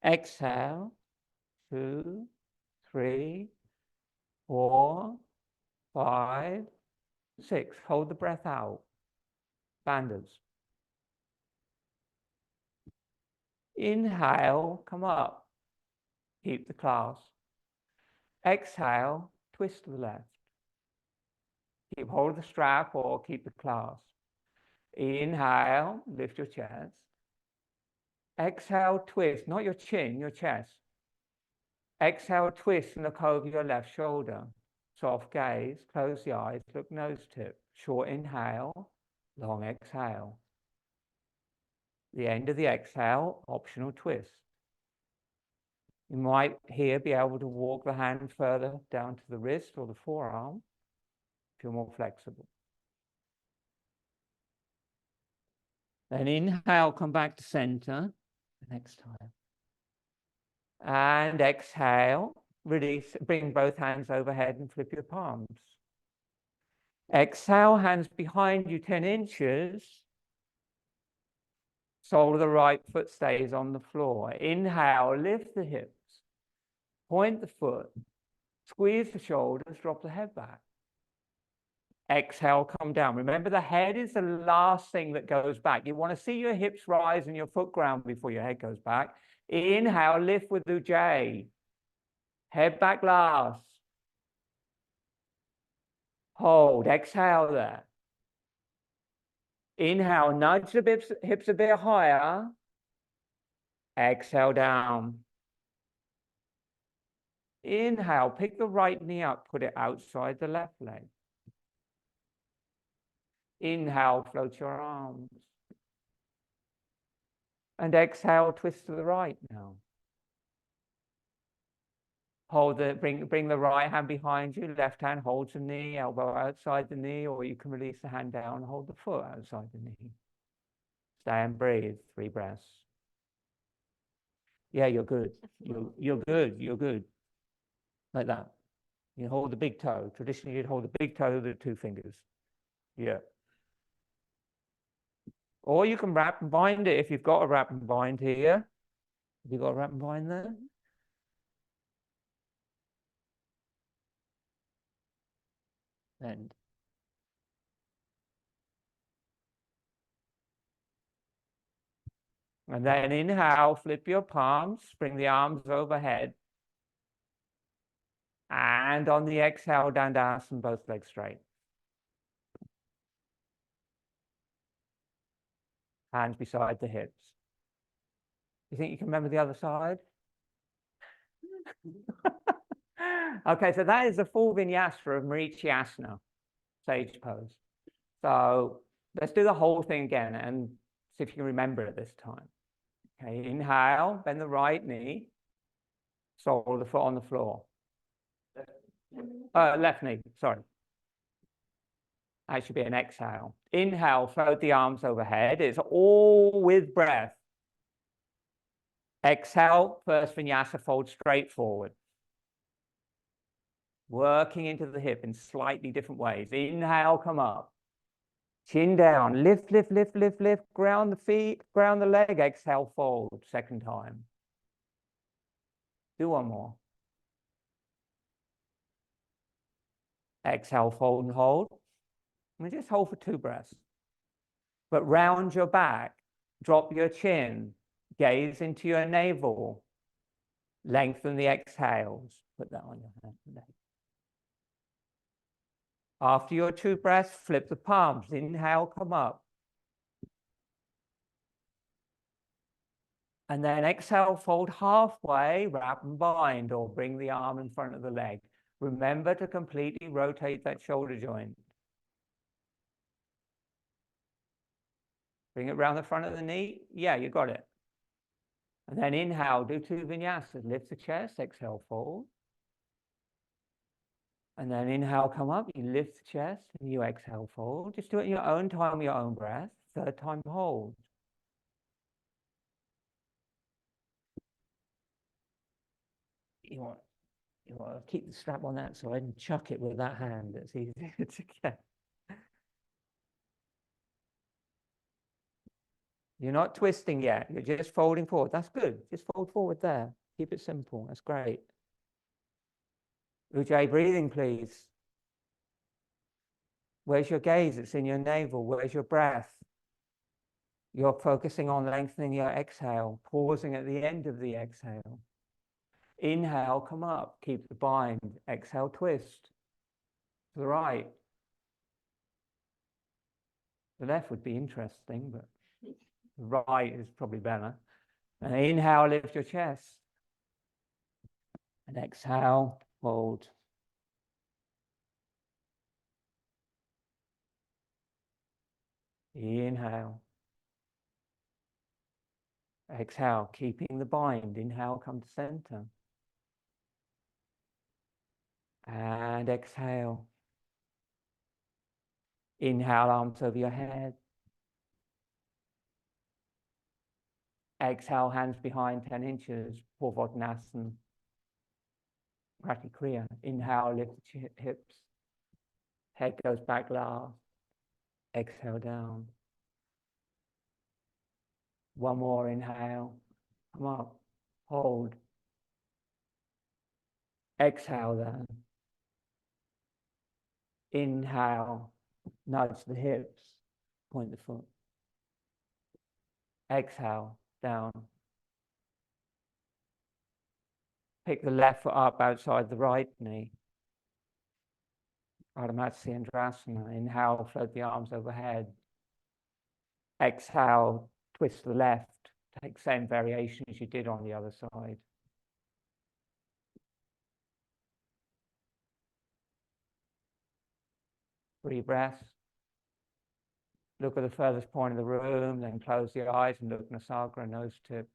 Exhale, 2, 3, 4, 5, 6. Hold the breath out. Banders. Inhale, come up. Keep the clasp. Exhale, twist to the left. Keep hold of the strap or keep the clasp. Inhale, lift your chest. Exhale, twist, not your chin, your chest. Exhale, twist and look over your left shoulder. Soft gaze, close the eyes, look nose tip. Short inhale, long exhale. The end of the exhale, optional twist. You might here be able to walk the hand further down to the wrist or the forearm if you're more flexible. Then inhale, come back to center the next time. And exhale, release, bring both hands overhead and flip your palms. Exhale, hands behind you 10 inches. Sole of the right foot stays on the floor. Inhale, lift the hips. Point the foot. Squeeze the shoulders, drop the head back. Exhale, come down. Remember, the head is the last thing that goes back. You want to see your hips rise and your foot ground before your head goes back. Inhale, lift with Ujjayi. Head back last. Hold. Exhale there. Inhale, nudge the hips a bit higher. Exhale down. Inhale, pick the right knee up, put it outside the left leg. Inhale, float your arms. And exhale, twist to the right now. Hold bring the right hand behind you, left hand holds the knee, elbow outside the knee, or you can release the hand down, hold the foot outside the knee. Stay and breathe, 3 breaths. Yeah, you're good. You're good, you're good. Like that. You hold the big toe. Traditionally, you'd hold the big toe with the 2 fingers. Yeah. Or you can wrap and bind it if you've got a wrap and bind here. Have you got a wrap and bind there? End. And then inhale, flip your palms, bring the arms overhead. And on the exhale, Dandasana, both legs straight. Hands beside the hips. You think you can remember the other side? Okay, so that is the full vinyasa of Marichiasana, sage pose. So let's do the whole thing again and see if you can remember it this time. Okay, inhale, bend the right knee, sole of the foot on the floor. Left knee, sorry. That should be an exhale. Inhale, float the arms overhead. It's all with breath. Exhale, first vinyasa, fold straight forward. Working into the hip in slightly different ways. Inhale, come up. Chin down, lift, lift, lift, lift, lift. Ground the feet, ground the leg. Exhale, fold. Second time. Do one more. Exhale, fold and hold. And just hold for 2 breaths. But round your back, drop your chin, gaze into your navel, lengthen the exhales. Put that on your hand. After your 2 breaths, flip the palms. Inhale, come up. And then exhale, fold halfway, wrap and bind, or bring the arm in front of the leg. Remember to completely rotate that shoulder joint. Bring it around the front of the knee. Yeah, you got it. And then inhale, do 2 vinyasas. Lift the chest, exhale, fold. And then inhale, come up, you lift the chest, and you exhale, fold. Just do it in your own time, your own breath. Third time, hold. You want to keep the strap on that side and chuck it with that hand. It's easier to get. You're not twisting yet. You're just folding forward. That's good. Just fold forward there. Keep it simple. That's great. Ujjayi, breathing, please. Where's your gaze? It's in your navel. Where's your breath? You're focusing on lengthening your exhale, pausing at the end of the exhale. Inhale, come up, keep the bind. Exhale, twist. To the right. The left would be interesting, but the right is probably better. And inhale, lift your chest. And exhale, hold. Inhale. Exhale, keeping the bind. Inhale, come to center. And exhale. Inhale, arms over your head. Exhale, hands behind 10 inches. Purvodnasana. Pratikriya. Inhale, lift the hips. Head goes back last. Exhale down. One more inhale. Come up. Hold. Exhale then. Inhale. Nudge the hips. Point the foot. Exhale. Down. Pick the left foot up outside the right knee. Ardha Matsyendrasana. Inhale, float the arms overhead. Exhale, twist the left. Take the same variation as you did on the other side. Three breaths. Look at the furthest point of the room, then close the eyes and look Nasagra, nose tip.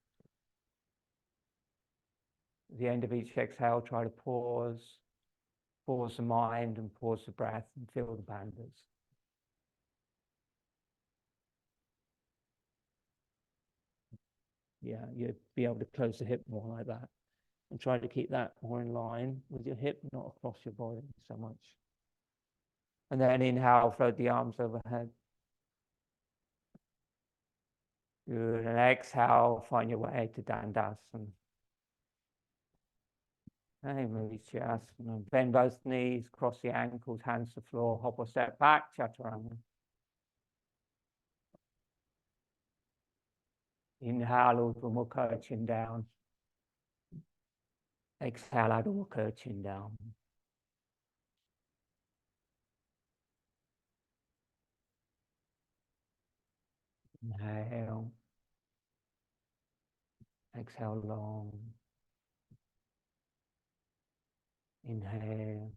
At the end of each exhale, try to pause. Pause the mind and pause the breath and feel the bandhas. Yeah, you'd be able to close the hip more like that. And try to keep that more in line with your hip, not across your body so much. And then inhale, float the arms overhead. Good. And exhale, find your way to Dandasana. Hey, Marichiasana. Bend both knees, cross the ankles, hands to the floor, hop or step back, Chaturanga. Inhale, Urdhva Mukha, chin down. Exhale, Adho Mukha, chin down. Inhale. Exhale long. Inhale.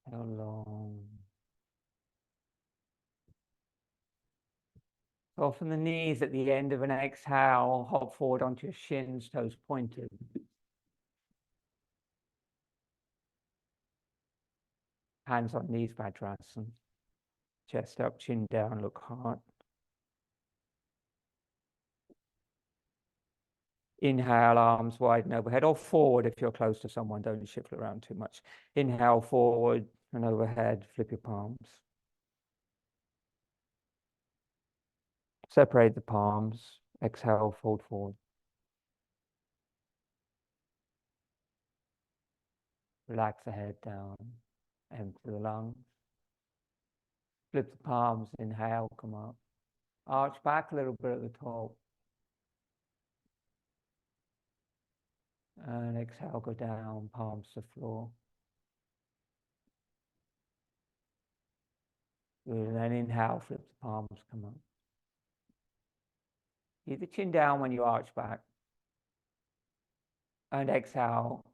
Exhale long. Soften the knees at the end of an exhale. Hop forward onto your shins, toes pointed. Hands on knees, Vajrasana. Chest up, chin down, look hard. Inhale, arms wide and overhead, or forward if you're close to someone. Don't shift around too much. Inhale, forward and overhead. Flip your palms. Separate the palms. Exhale, fold forward. Relax the head down. Empty the lungs. Flip the palms. Inhale, come up. Arch back a little bit at the top. And exhale, go down, palms to floor. Good. And then inhale, flip the palms, come up. Keep the chin down when you arch back. And exhale,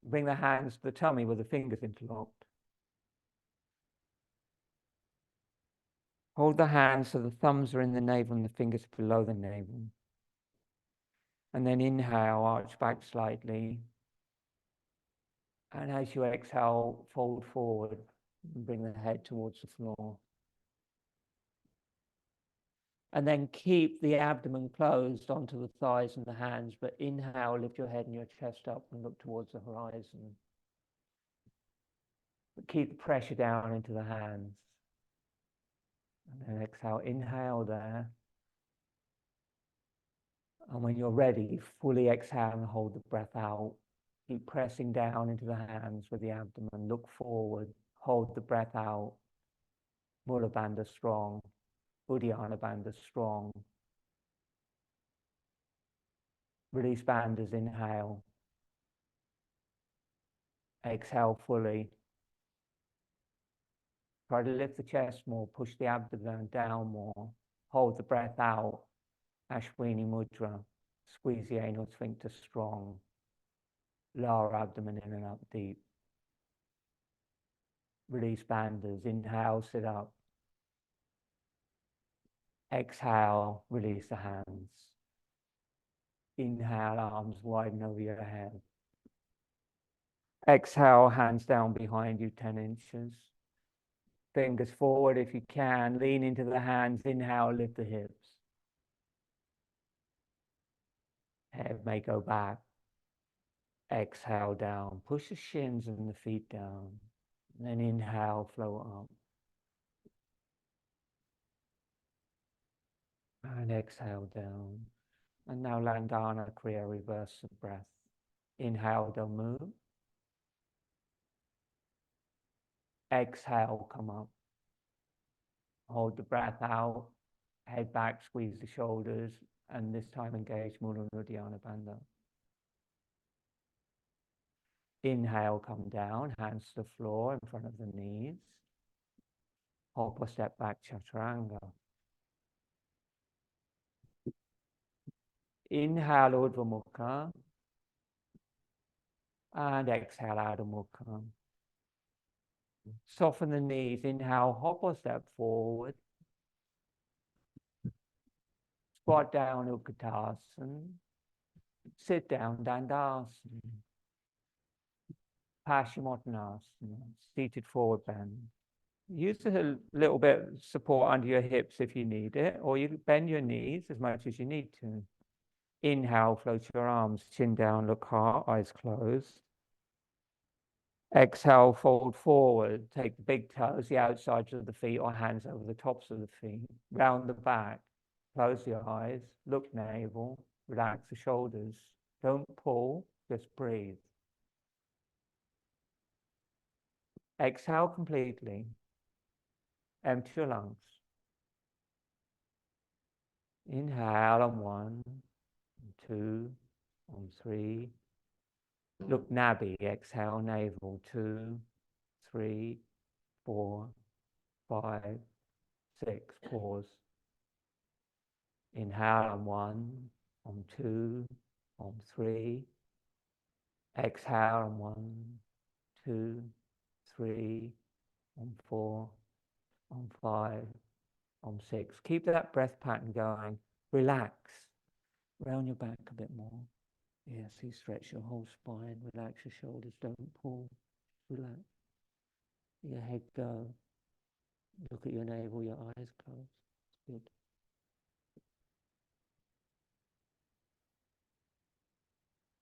bring the hands to the tummy with the fingers interlocked. Hold the hands so the thumbs are in the navel and the fingers below the navel. And then inhale, arch back slightly. And as you exhale, fold forward and bring the head towards the floor. And then keep the abdomen closed onto the thighs and the hands, but inhale, lift your head and your chest up and look towards the horizon. But keep the pressure down into the hands. And then exhale, inhale there. And when you're ready, fully exhale and hold the breath out. Keep pressing down into the hands with the abdomen. Look forward, hold the breath out. Mula Bandha strong. Uddiyana Bandha strong. Release bandhas, inhale. Exhale fully. Try to lift the chest more, push the abdomen down more. Hold the breath out. Ashwini Mudra. Squeeze the anal sphincter strong. Lower abdomen in and up deep. Release bandhas. Inhale, sit up. Exhale, release the hands. Inhale, arms widen over your head. Exhale, hands down behind you 10 inches. Fingers forward if you can. Lean into the hands. Inhale, lift the hips. Head may go back. Exhale down. Push the shins and the feet down. And then inhale, float up. And exhale down. And now Landana Kriya, reverse the breath. Inhale, don't move. Exhale, come up. Hold the breath out. Head back, squeeze the shoulders. And this time engage Mula Uddiyana Bandha. Inhale, come down, hands to the floor in front of the knees. Hop or step back, Chaturanga. Inhale, Urdhva Mukha. And exhale, Adho Mukha. Soften the knees. Inhale, hop or step forward. Squat down, Utkatasana. Sit down, Dandasana. Paschimottanasana, seated forward bend. Use a little bit of support under your hips if you need it, or you bend your knees as much as you need to. Inhale, float your arms, chin down, look hard, eyes closed. Exhale, fold forward. Take the big toes, the outsides of the feet, or hands over the tops of the feet. Round the back. Close your eyes. Look navel. Relax the shoulders. Don't pull, just breathe. Exhale completely. Empty your lungs. Inhale on 1, 2, on 3. Look Nadi. Exhale navel. 2, 3, 4, 5, 6. Pause. Inhale on 1, on 2, on 3. Exhale on 1, 2, 3, on 4, on 5, on 6. Keep that breath pattern going. Relax. Round your back a bit more. Yes, you stretch your whole spine. Relax your shoulders. Don't pull. Relax. Your head go. Look at your navel, your eyes closed. Good.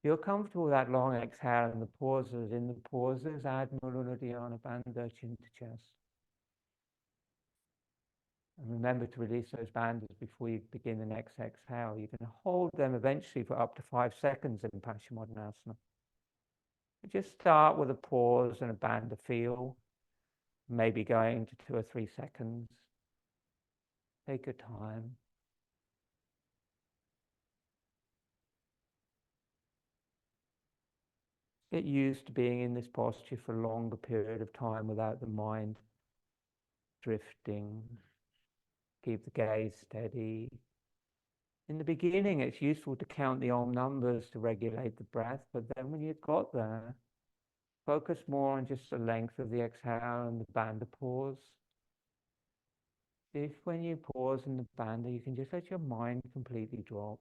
You're comfortable with that long exhale and the pauses. In the pauses, add Muluna Dhyana Bandha, chin to chest. And remember to release those bandhas before you begin the next exhale. You can hold them eventually for up to 5 seconds in Paschimottanasana. Just start with a pause and a bandha feel, maybe going to 2 or 3 seconds. Take your time. Get used to being in this posture for a longer period of time without the mind drifting. Keep the gaze steady. In the beginning, it's useful to count the Om numbers to regulate the breath, but then when you've got there, focus more on just the length of the exhale and the bandha pause. If when you pause in the bandha, you can just let your mind completely drop,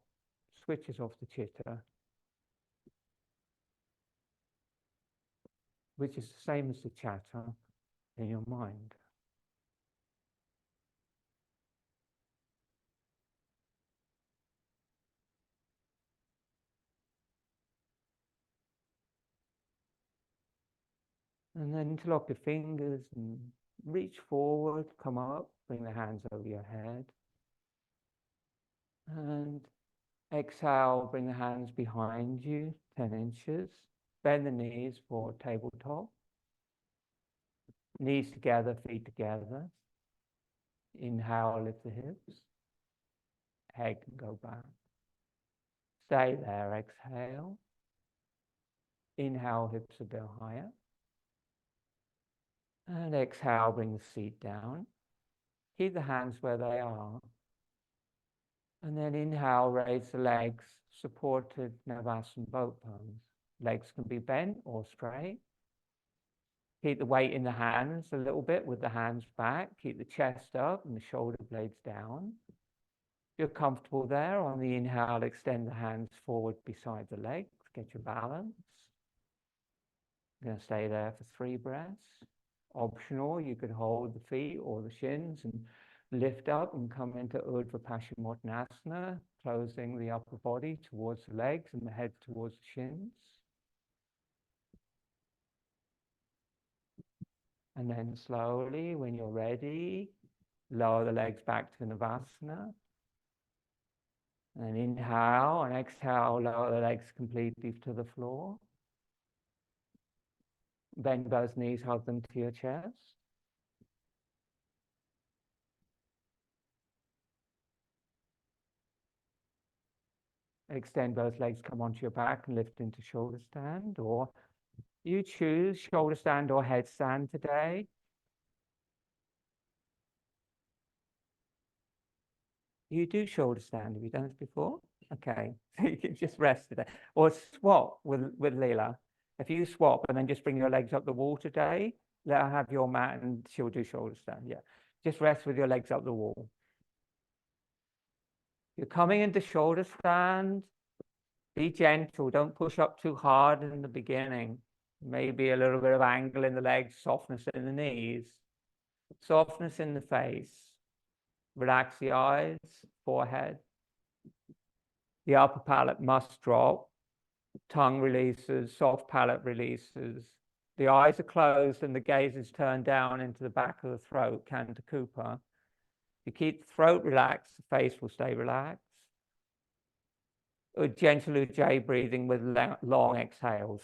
switches off the chitta, which is the same as the chatter in your mind. And then interlock your fingers and reach forward, come up, bring the hands over your head. And exhale, bring the hands behind you, 10 inches. Bend the knees for tabletop. Knees together, feet together. Inhale, lift the hips. Head can go back. Stay there, exhale. Inhale, hips a bit higher. And exhale, bring the feet down. Keep the hands where they are. And then inhale, raise the legs, supported Navasana boat pose. Legs can be bent or straight. Keep the weight in the hands a little bit with the hands back. Keep the chest up and the shoulder blades down. If you're comfortable there, on the inhale, extend the hands forward beside the legs. Get your balance. You're going to stay there for 3 breaths. Optional, you could hold the feet or the shins and lift up and come into Urdhva Paschimottanasana, closing the upper body towards the legs and the head towards the shins. And then slowly, when you're ready, lower the legs back to Navasana. And inhale and exhale, lower the legs completely to the floor. Bend both knees, hug them to your chest. Extend both legs, come onto your back and lift into shoulder stand, or you choose shoulder stand or headstand today. You do shoulder stand. Have you done this before? Okay, so you can just rest today. Or swap with Leela. If you swap and then just bring your legs up the wall today, let her have your mat and she'll do shoulder stand. Yeah, just rest with your legs up the wall. You're coming into shoulder stand. Be gentle. Don't push up too hard in the beginning. Maybe a little bit of angle in the legs, softness in the knees, softness in the face. Relax the eyes, forehead. The upper palate must drop. Tongue releases, soft palate releases. The eyes are closed and the gaze is turned down into the back of the throat, Kanta Kupa. You keep the throat relaxed, the face will stay relaxed. Gentle Ujjayi breathing with long exhales.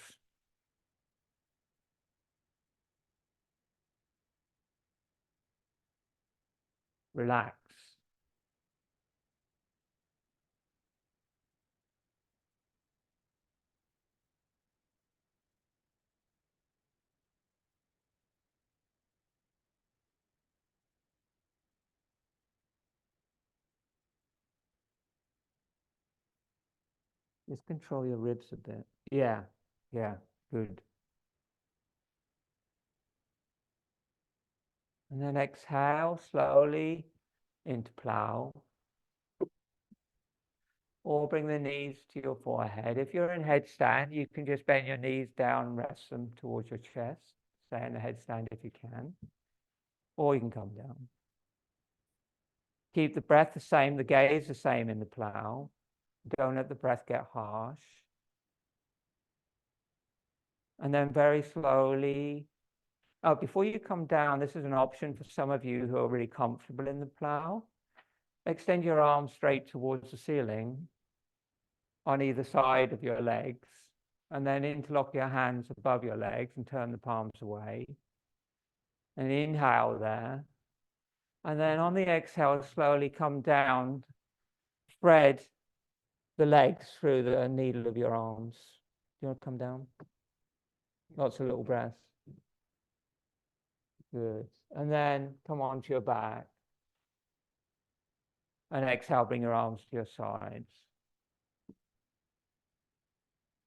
Relax. Just control your ribs a bit. Yeah, good. And then exhale slowly into plow. Or bring the knees to your forehead. If you're in headstand, you can just bend your knees down and rest them towards your chest. Stay in the headstand if you can, or you can come down. Keep the breath the same, the gaze the same in the plow. Don't let the breath get harsh. And then very slowly, before you come down, this is an option for some of you who are really comfortable in the plow. Extend your arms straight towards the ceiling on either side of your legs, and then interlock your hands above your legs and turn the palms away. And inhale there. And then on the exhale, slowly come down, spread the legs through the needle of your arms. Do you want to come down? Lots of little breaths. Good. And then come onto your back. And exhale, bring your arms to your sides.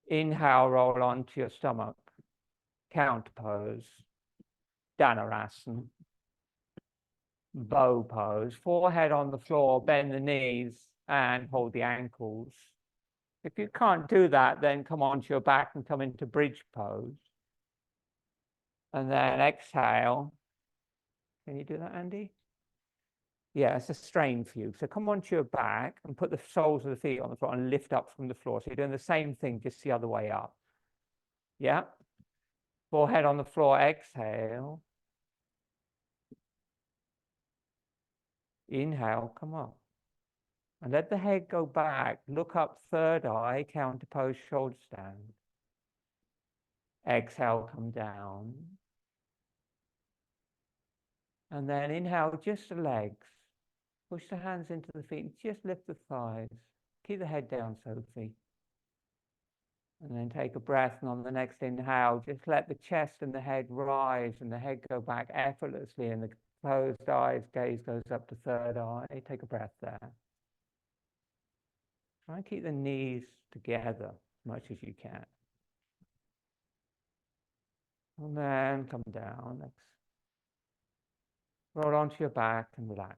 Inhale, roll onto your stomach. Counter pose. Dhanurasana. Bow pose. Forehead on the floor, bend the knees and hold the ankles. If you can't do that, then come onto your back and come into bridge pose. And then exhale. Can you do that, Andy? Yeah, it's a strain for you. So come onto your back and put the soles of the feet on the floor and lift up from the floor. So you're doing the same thing, just the other way up. Yeah. Forehead on the floor, exhale. Inhale, come up. And let the head go back. Look up, third eye, counter pose, shoulder stand. Exhale, come down. And then inhale, just the legs. Push the hands into the feet and just lift the thighs. Keep the head down, Sophie. And then take a breath, and on the next inhale, just let the chest and the head rise and the head go back effortlessly, and the closed eyes, gaze goes up to third eye. Take a breath there. Try and keep the knees together as much as you can. And then come down. Roll onto your back and relax.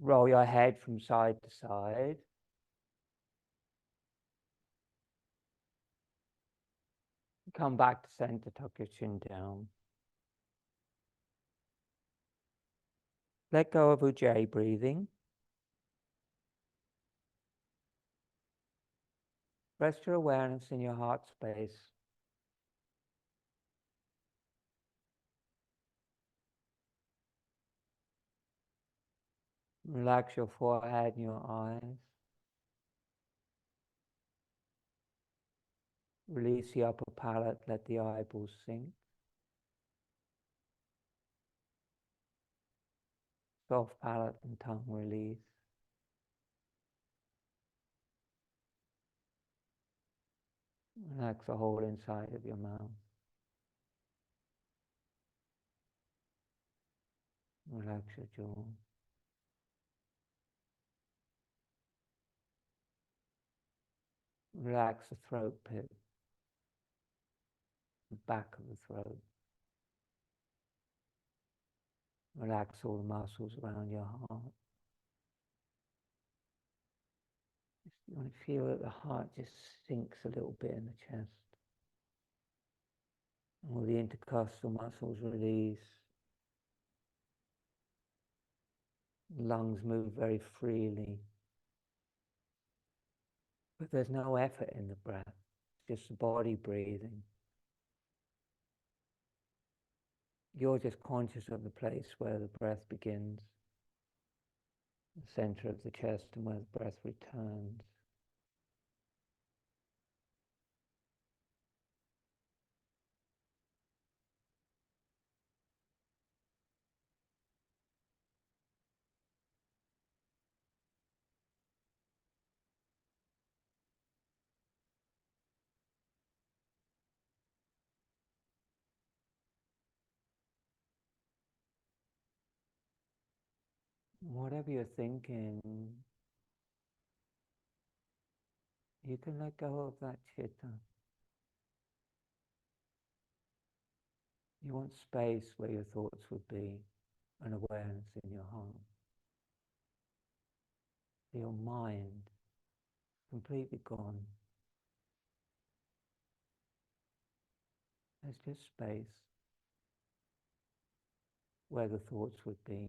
Roll your head from side to side. Come back to center, tuck your chin down. Let go of Ujjayi breathing. Rest your awareness in your heart space. Relax your forehead and your eyes. Release the upper palate, let the eyeballs sink. Soft palate and tongue release. Relax the whole inside of your mouth. Relax your jaw. Relax the throat pit, the back of the throat. Relax all the muscles around your heart. You want to feel that the heart just sinks a little bit in the chest. All the intercostal muscles release. Lungs move very freely. But there's no effort in the breath, just the body breathing. You're just conscious of the place where the breath begins, the center of the chest, and where the breath returns. whatever you're thinking, you can let go of that chitta. You want space where your thoughts would be, and awareness in your heart. Your mind completely gone. There's just space where the thoughts would be.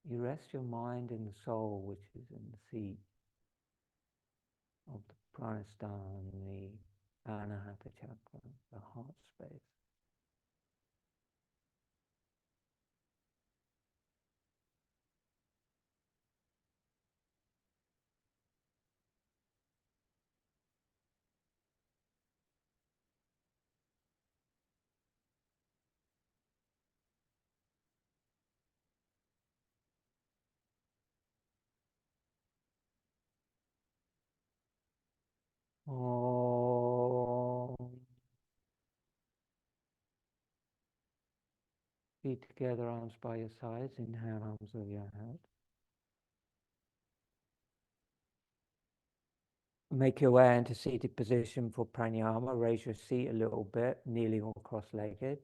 You rest your mind in the soul, which is in the seat of the Pranasthana, the Anahata chakra, the heart space. Om. Feet together, arms by your sides. Inhale, arms over your head. Make your way into seated position for Prnayama. Raise your seat a little bit, kneeling or cross-legged.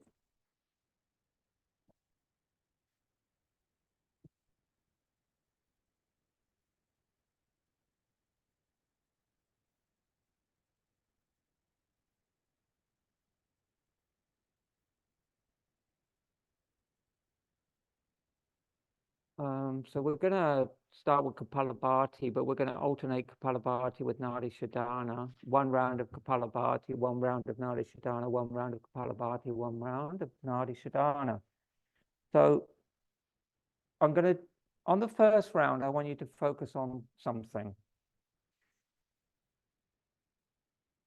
So we're going to start with Kapalabhati, but we're going to alternate Kapalabhati with Nadi Shodhana. One round of Kapalabhati, one round of Nadi Shodhana, one round of Kapalabhati, one round of Nadi Shodhana. So I'm going to, on the first round, I want you to focus on something.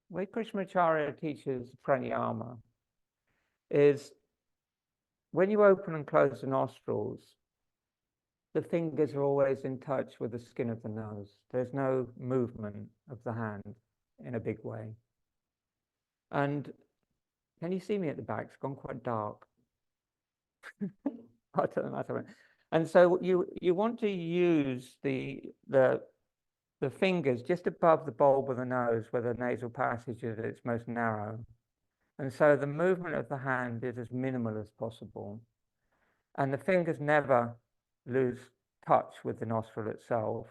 The way Krishnamacharya teaches Prnayama is when you open and close the nostrils, the fingers are always in touch with the skin of the nose. There's no movement of the hand in a big way. And can you see me at the back? It's gone quite dark. I don't know. And so you want to use the fingers just above the bulb of the nose where the nasal passage is at its most narrow. And so the movement of the hand is as minimal as possible. And the fingers never lose touch with the nostril itself.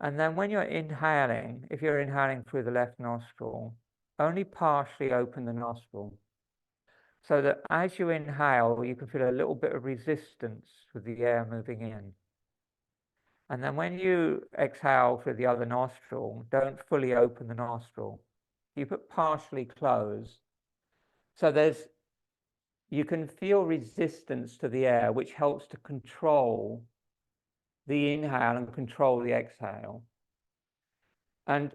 And then when you're inhaling, if you're inhaling through the left nostril, only partially open the nostril. So that as you inhale, you can feel a little bit of resistance with the air moving in. And then when you exhale through the other nostril, don't fully open the nostril. You put partially closed. So you can feel resistance to the air, which helps to control the inhale and control the exhale. And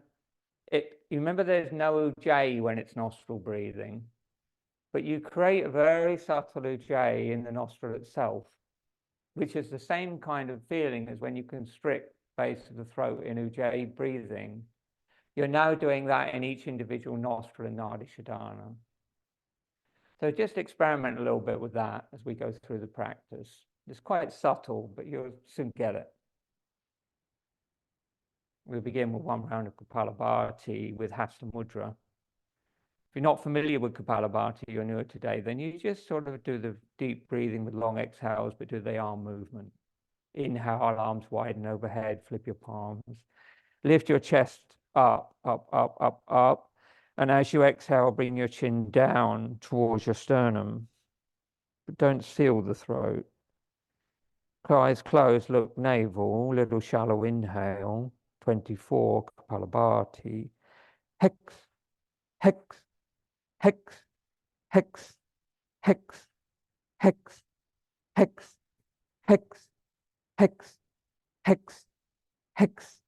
you remember there's no ujjayi when it's nostril breathing, but you create a very subtle ujjayi in the nostril itself, which is the same kind of feeling as when you constrict base of the throat in ujjayi breathing. You're now doing that in each individual nostril in Nadi Shodhana. So just experiment a little bit with that as we go through the practice. It's quite subtle, but you'll soon get it. We'll begin with one round of Kapalabhati with Hasta Mudra. If you're not familiar with Kapalabhati, you're newer today, then you just sort of do the deep breathing with long exhales, but do the arm movement. Inhale, arms widen overhead, flip your palms. Lift your chest up, up, up, up, up. And as you exhale, bring your chin down towards your sternum. But don't seal the throat. Eyes closed, look navel, little shallow inhale. 24, Kapalabhati. Hex, hex, hex, hex, hex, hex, hex, hex, hex, hex, hex,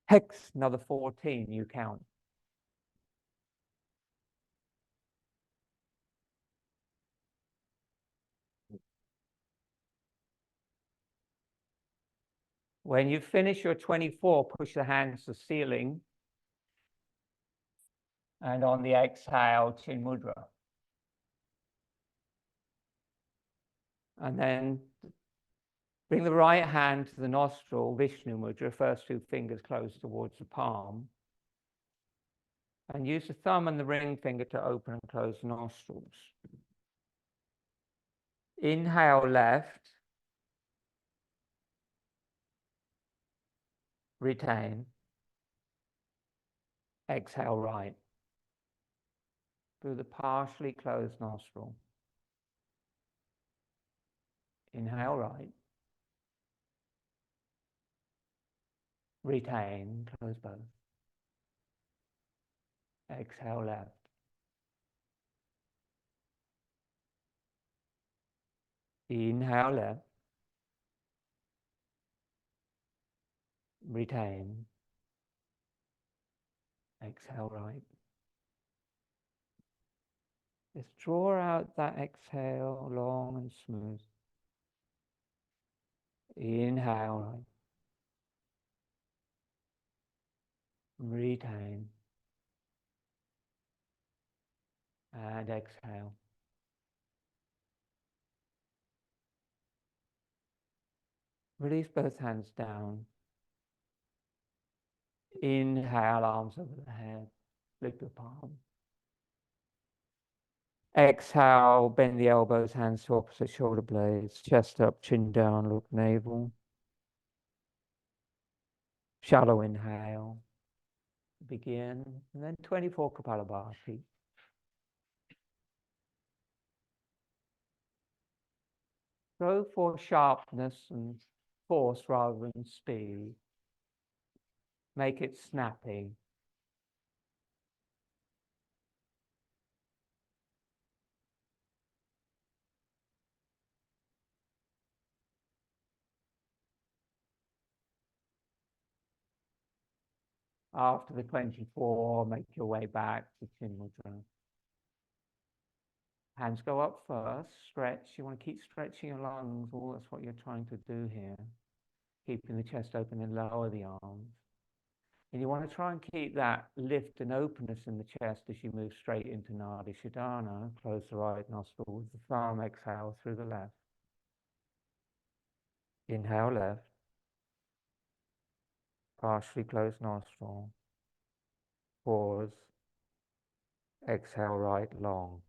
hex. Another 14, you count. When you finish your 24, push the hands to the ceiling And on the exhale, Chin Mudra. And then bring the right hand to the nostril, Vishnu Mudra, first two fingers close towards the palm. And use the thumb and the ring finger to open and close the nostrils. Inhale left. Retain. Exhale right. Through the partially closed nostril. Inhale right. Retain, close both. Exhale left. Inhale left. Retain. Exhale right. Just draw out that exhale long and smooth. Inhale right. Retain. And exhale. Release both hands down. Inhale, arms over the head. Lift your palm. Exhale, bend the elbows, hands to opposite shoulder blades. Chest up, chin down, look navel. Shallow inhale. Begin. And then 24 Kapalabhati. Go for sharpness and force rather than speed. Make it snappy. After the 24, make your way back to Chin Mudra. Hands go up first, stretch. You want to keep stretching your lungs. Oh, that's what you're trying to do here. Keeping the chest open and lower the arms. And you want to try and keep that lift and openness in the chest as you move straight into Nadi Shodhana. Close the right nostril with the thumb, exhale through the left. Inhale left. Partially closed nostril. Pause. Exhale right long.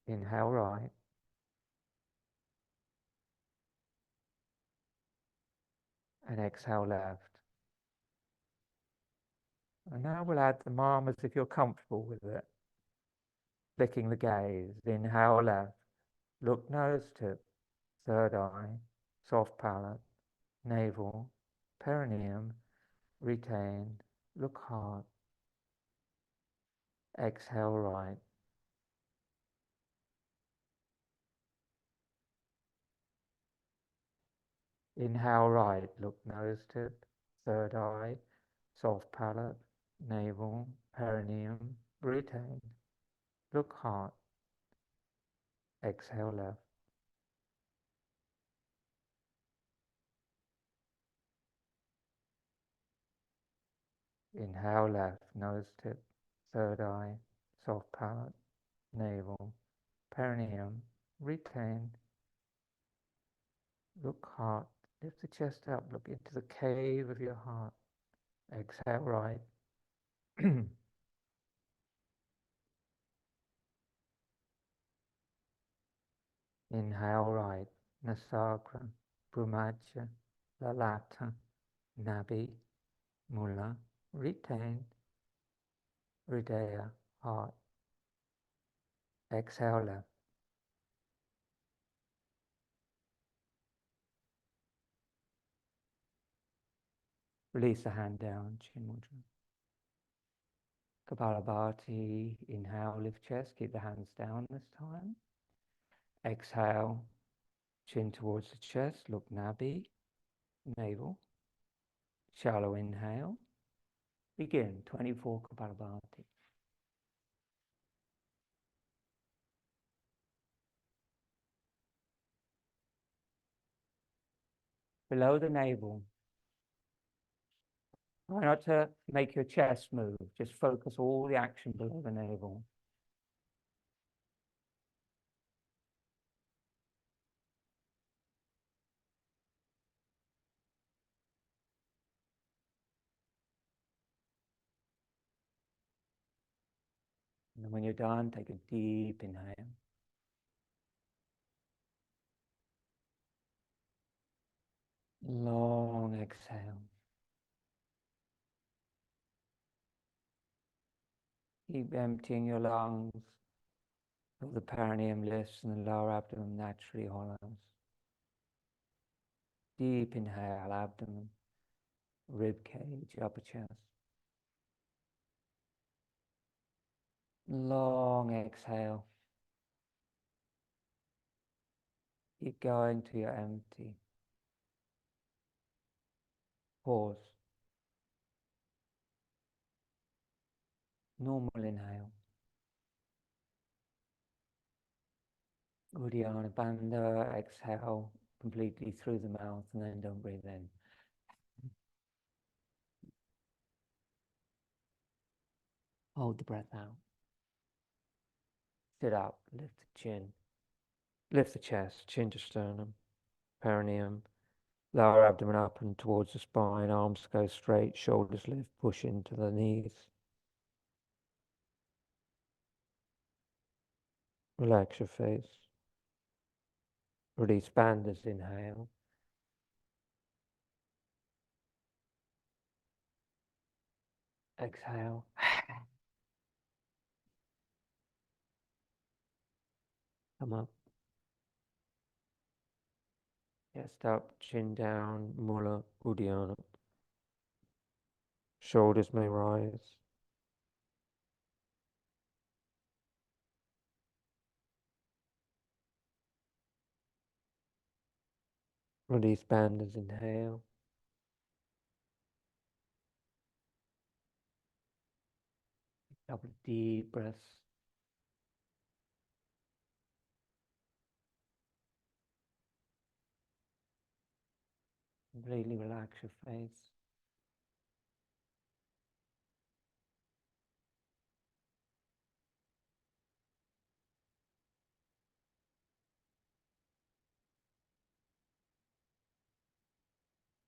Inhale right. And exhale left. And now we'll add the arm as if you're comfortable with it. Flicking the gaze. Inhale left. Look nose tip. Third eye. Soft palate. Navel. Perineum. Retain. Look heart. Exhale right. Inhale right. Look nose tip. Third eye. Soft palate. Navel. Perineum. Retain. Look heart. Exhale left. Inhale left, nose tip, third eye, soft palate, navel, perineum, retain. Look heart, lift the chest up, look into the cave of your heart. Exhale right. Inhale right, Nasakra, Bhumacha, Lalata, Nabi, Mula, retain, Hridaya, heart. Exhale left. Release the hand down, Chin Mudra. Kapalabhati, inhale, lift chest, keep the hands down this time. Exhale, chin towards the chest, look Nabi, navel. Shallow inhale. Begin, 24 Kapalabhati. below the navel. Try not to make your chest move. Just focus all the action below the navel. And when you're done, take a deep inhale. Long exhale. Keep emptying your lungs. Feel the perineum lifts and the lower abdomen naturally hollows. Deep inhale, abdomen, rib cage, upper chest. Long exhale. Keep going till you're empty. Pause. Normal inhale. Uddiyana Bandha, exhale completely through the mouth and then don't breathe in. Hold the breath out. Sit up, lift the chin. Lift the chest, chin to sternum, perineum, lower abdomen up and towards the spine, arms go straight, shoulders lift, push into the knees. Relax your face. Release bandhas, inhale. Exhale. Come up. Chest up, chin down, Mula Uddiyana. Shoulders may rise. Release bandhas, inhale. Couple of deep breaths. Completely relax your face.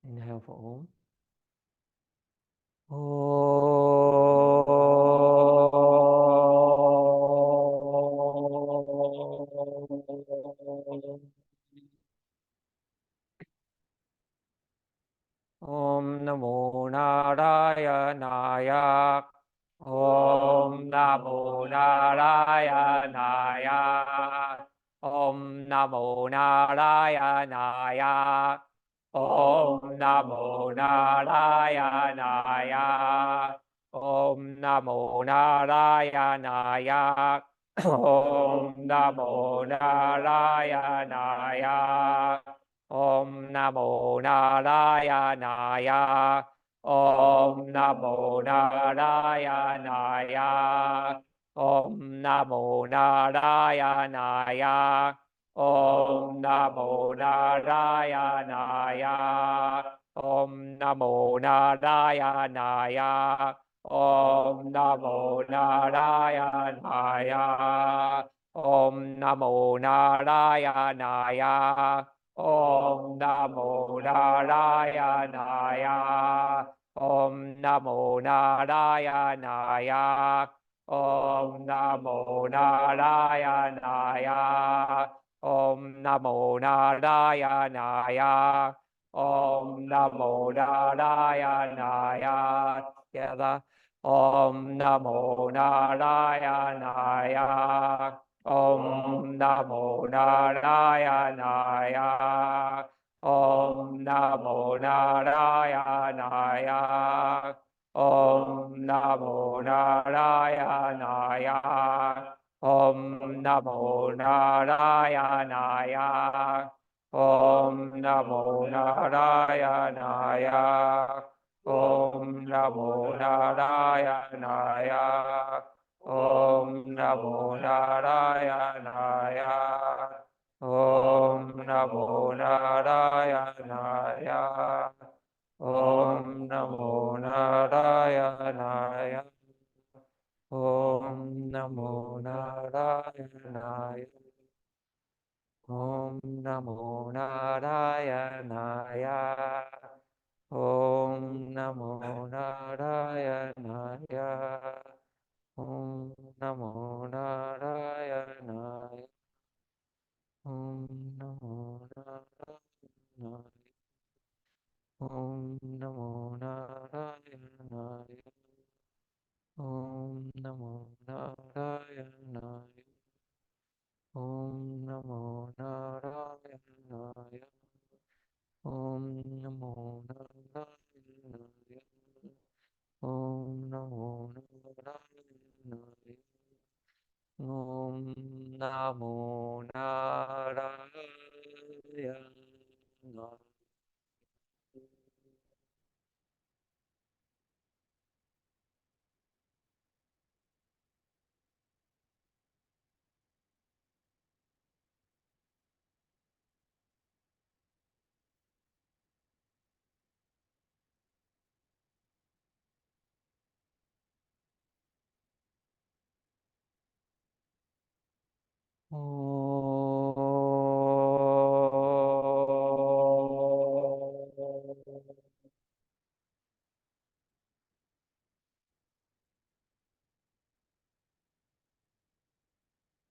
Inhale for all. Om Namo Narayanaya. Om Namo Narayanaya. Om Namo Narayanaya. Om Namo Narayanaya. Om Namo Narayanaya. Om Namo Narayanaya. Om Namo Narayanaya. Om Namo Narayanaya. Om Namo Narayanaya. Om Namo Narayanaya. Om Namo Narayanaya. Om Namo Narayanaya. Om Namo Narayanaya. Om Namo Narayanaya. Om Namo Narayanaya. Om Namo Narayanaya. Om Namo Narayanaya. Om Namo Narayanaya. Together. Om Namo Narayanaya. Om Namo Narayanaya. Om Namo Narayanaya. Om Namo Narayanaya. Om Namo Narayanaya. Om Namo Narayanaya. Om Namo Narayanaya. Om Namo Narayanaya. Om Namo Narayanaya. Namo Narayanaya. Om Namo Narayanaya. Om Namo Narayanaya. Om Namo Narayanaya. Om Namo Narayanaya. Om Namo Narayanaya. Om Namo Narayanaya. Om Namo Narayanaya. Om Namo Narayanaya. Om Namo Narayanaya.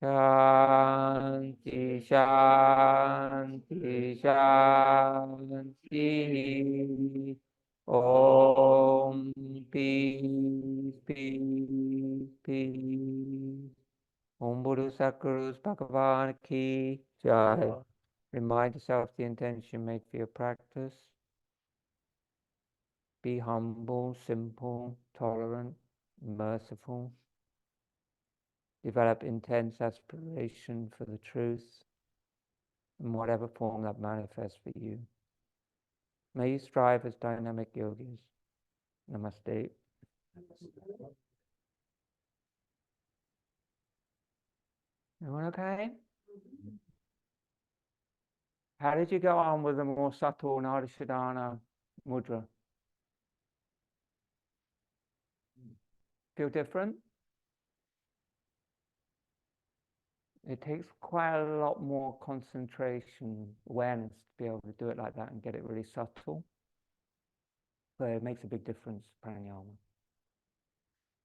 Shanti, Shanti, Shanti. Om, peace, peace, peace. Om Buddha Sakarus Bhagavan Ki Jai. Remind yourself the intention you make for your practice. Be humble, simple, tolerant, merciful. Develop intense aspiration for the truth in whatever form that manifests for you. May you strive as dynamic yogis. Namaste. Everyone okay? How did you go on with the more subtle Nadi Shodhana mudra? Feel different? It takes quite a lot more concentration, awareness to be able to do it like that and get it really subtle. But it makes a big difference, Prnayama.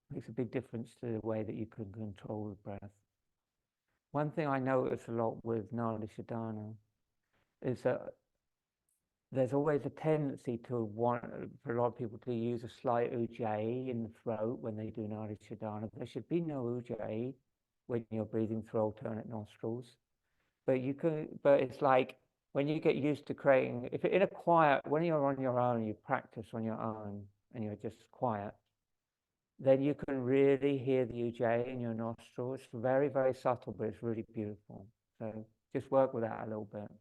It makes a big difference to the way that you can control the breath. One thing I notice a lot with Nadi Shodhana is that there's always a tendency to want, for a lot of people, to use a slight ujjayi in the throat when they do Nadi Shodhana. There should be no ujjayi when you're breathing through alternate nostrils. But you can, but it's like when you get used to creating, if in a quiet, when you're on your own, you practice on your own and you're just quiet, then you can really hear the ujjayi in your nostrils. It's very, very subtle, but it's really beautiful. So just work with that a little bit.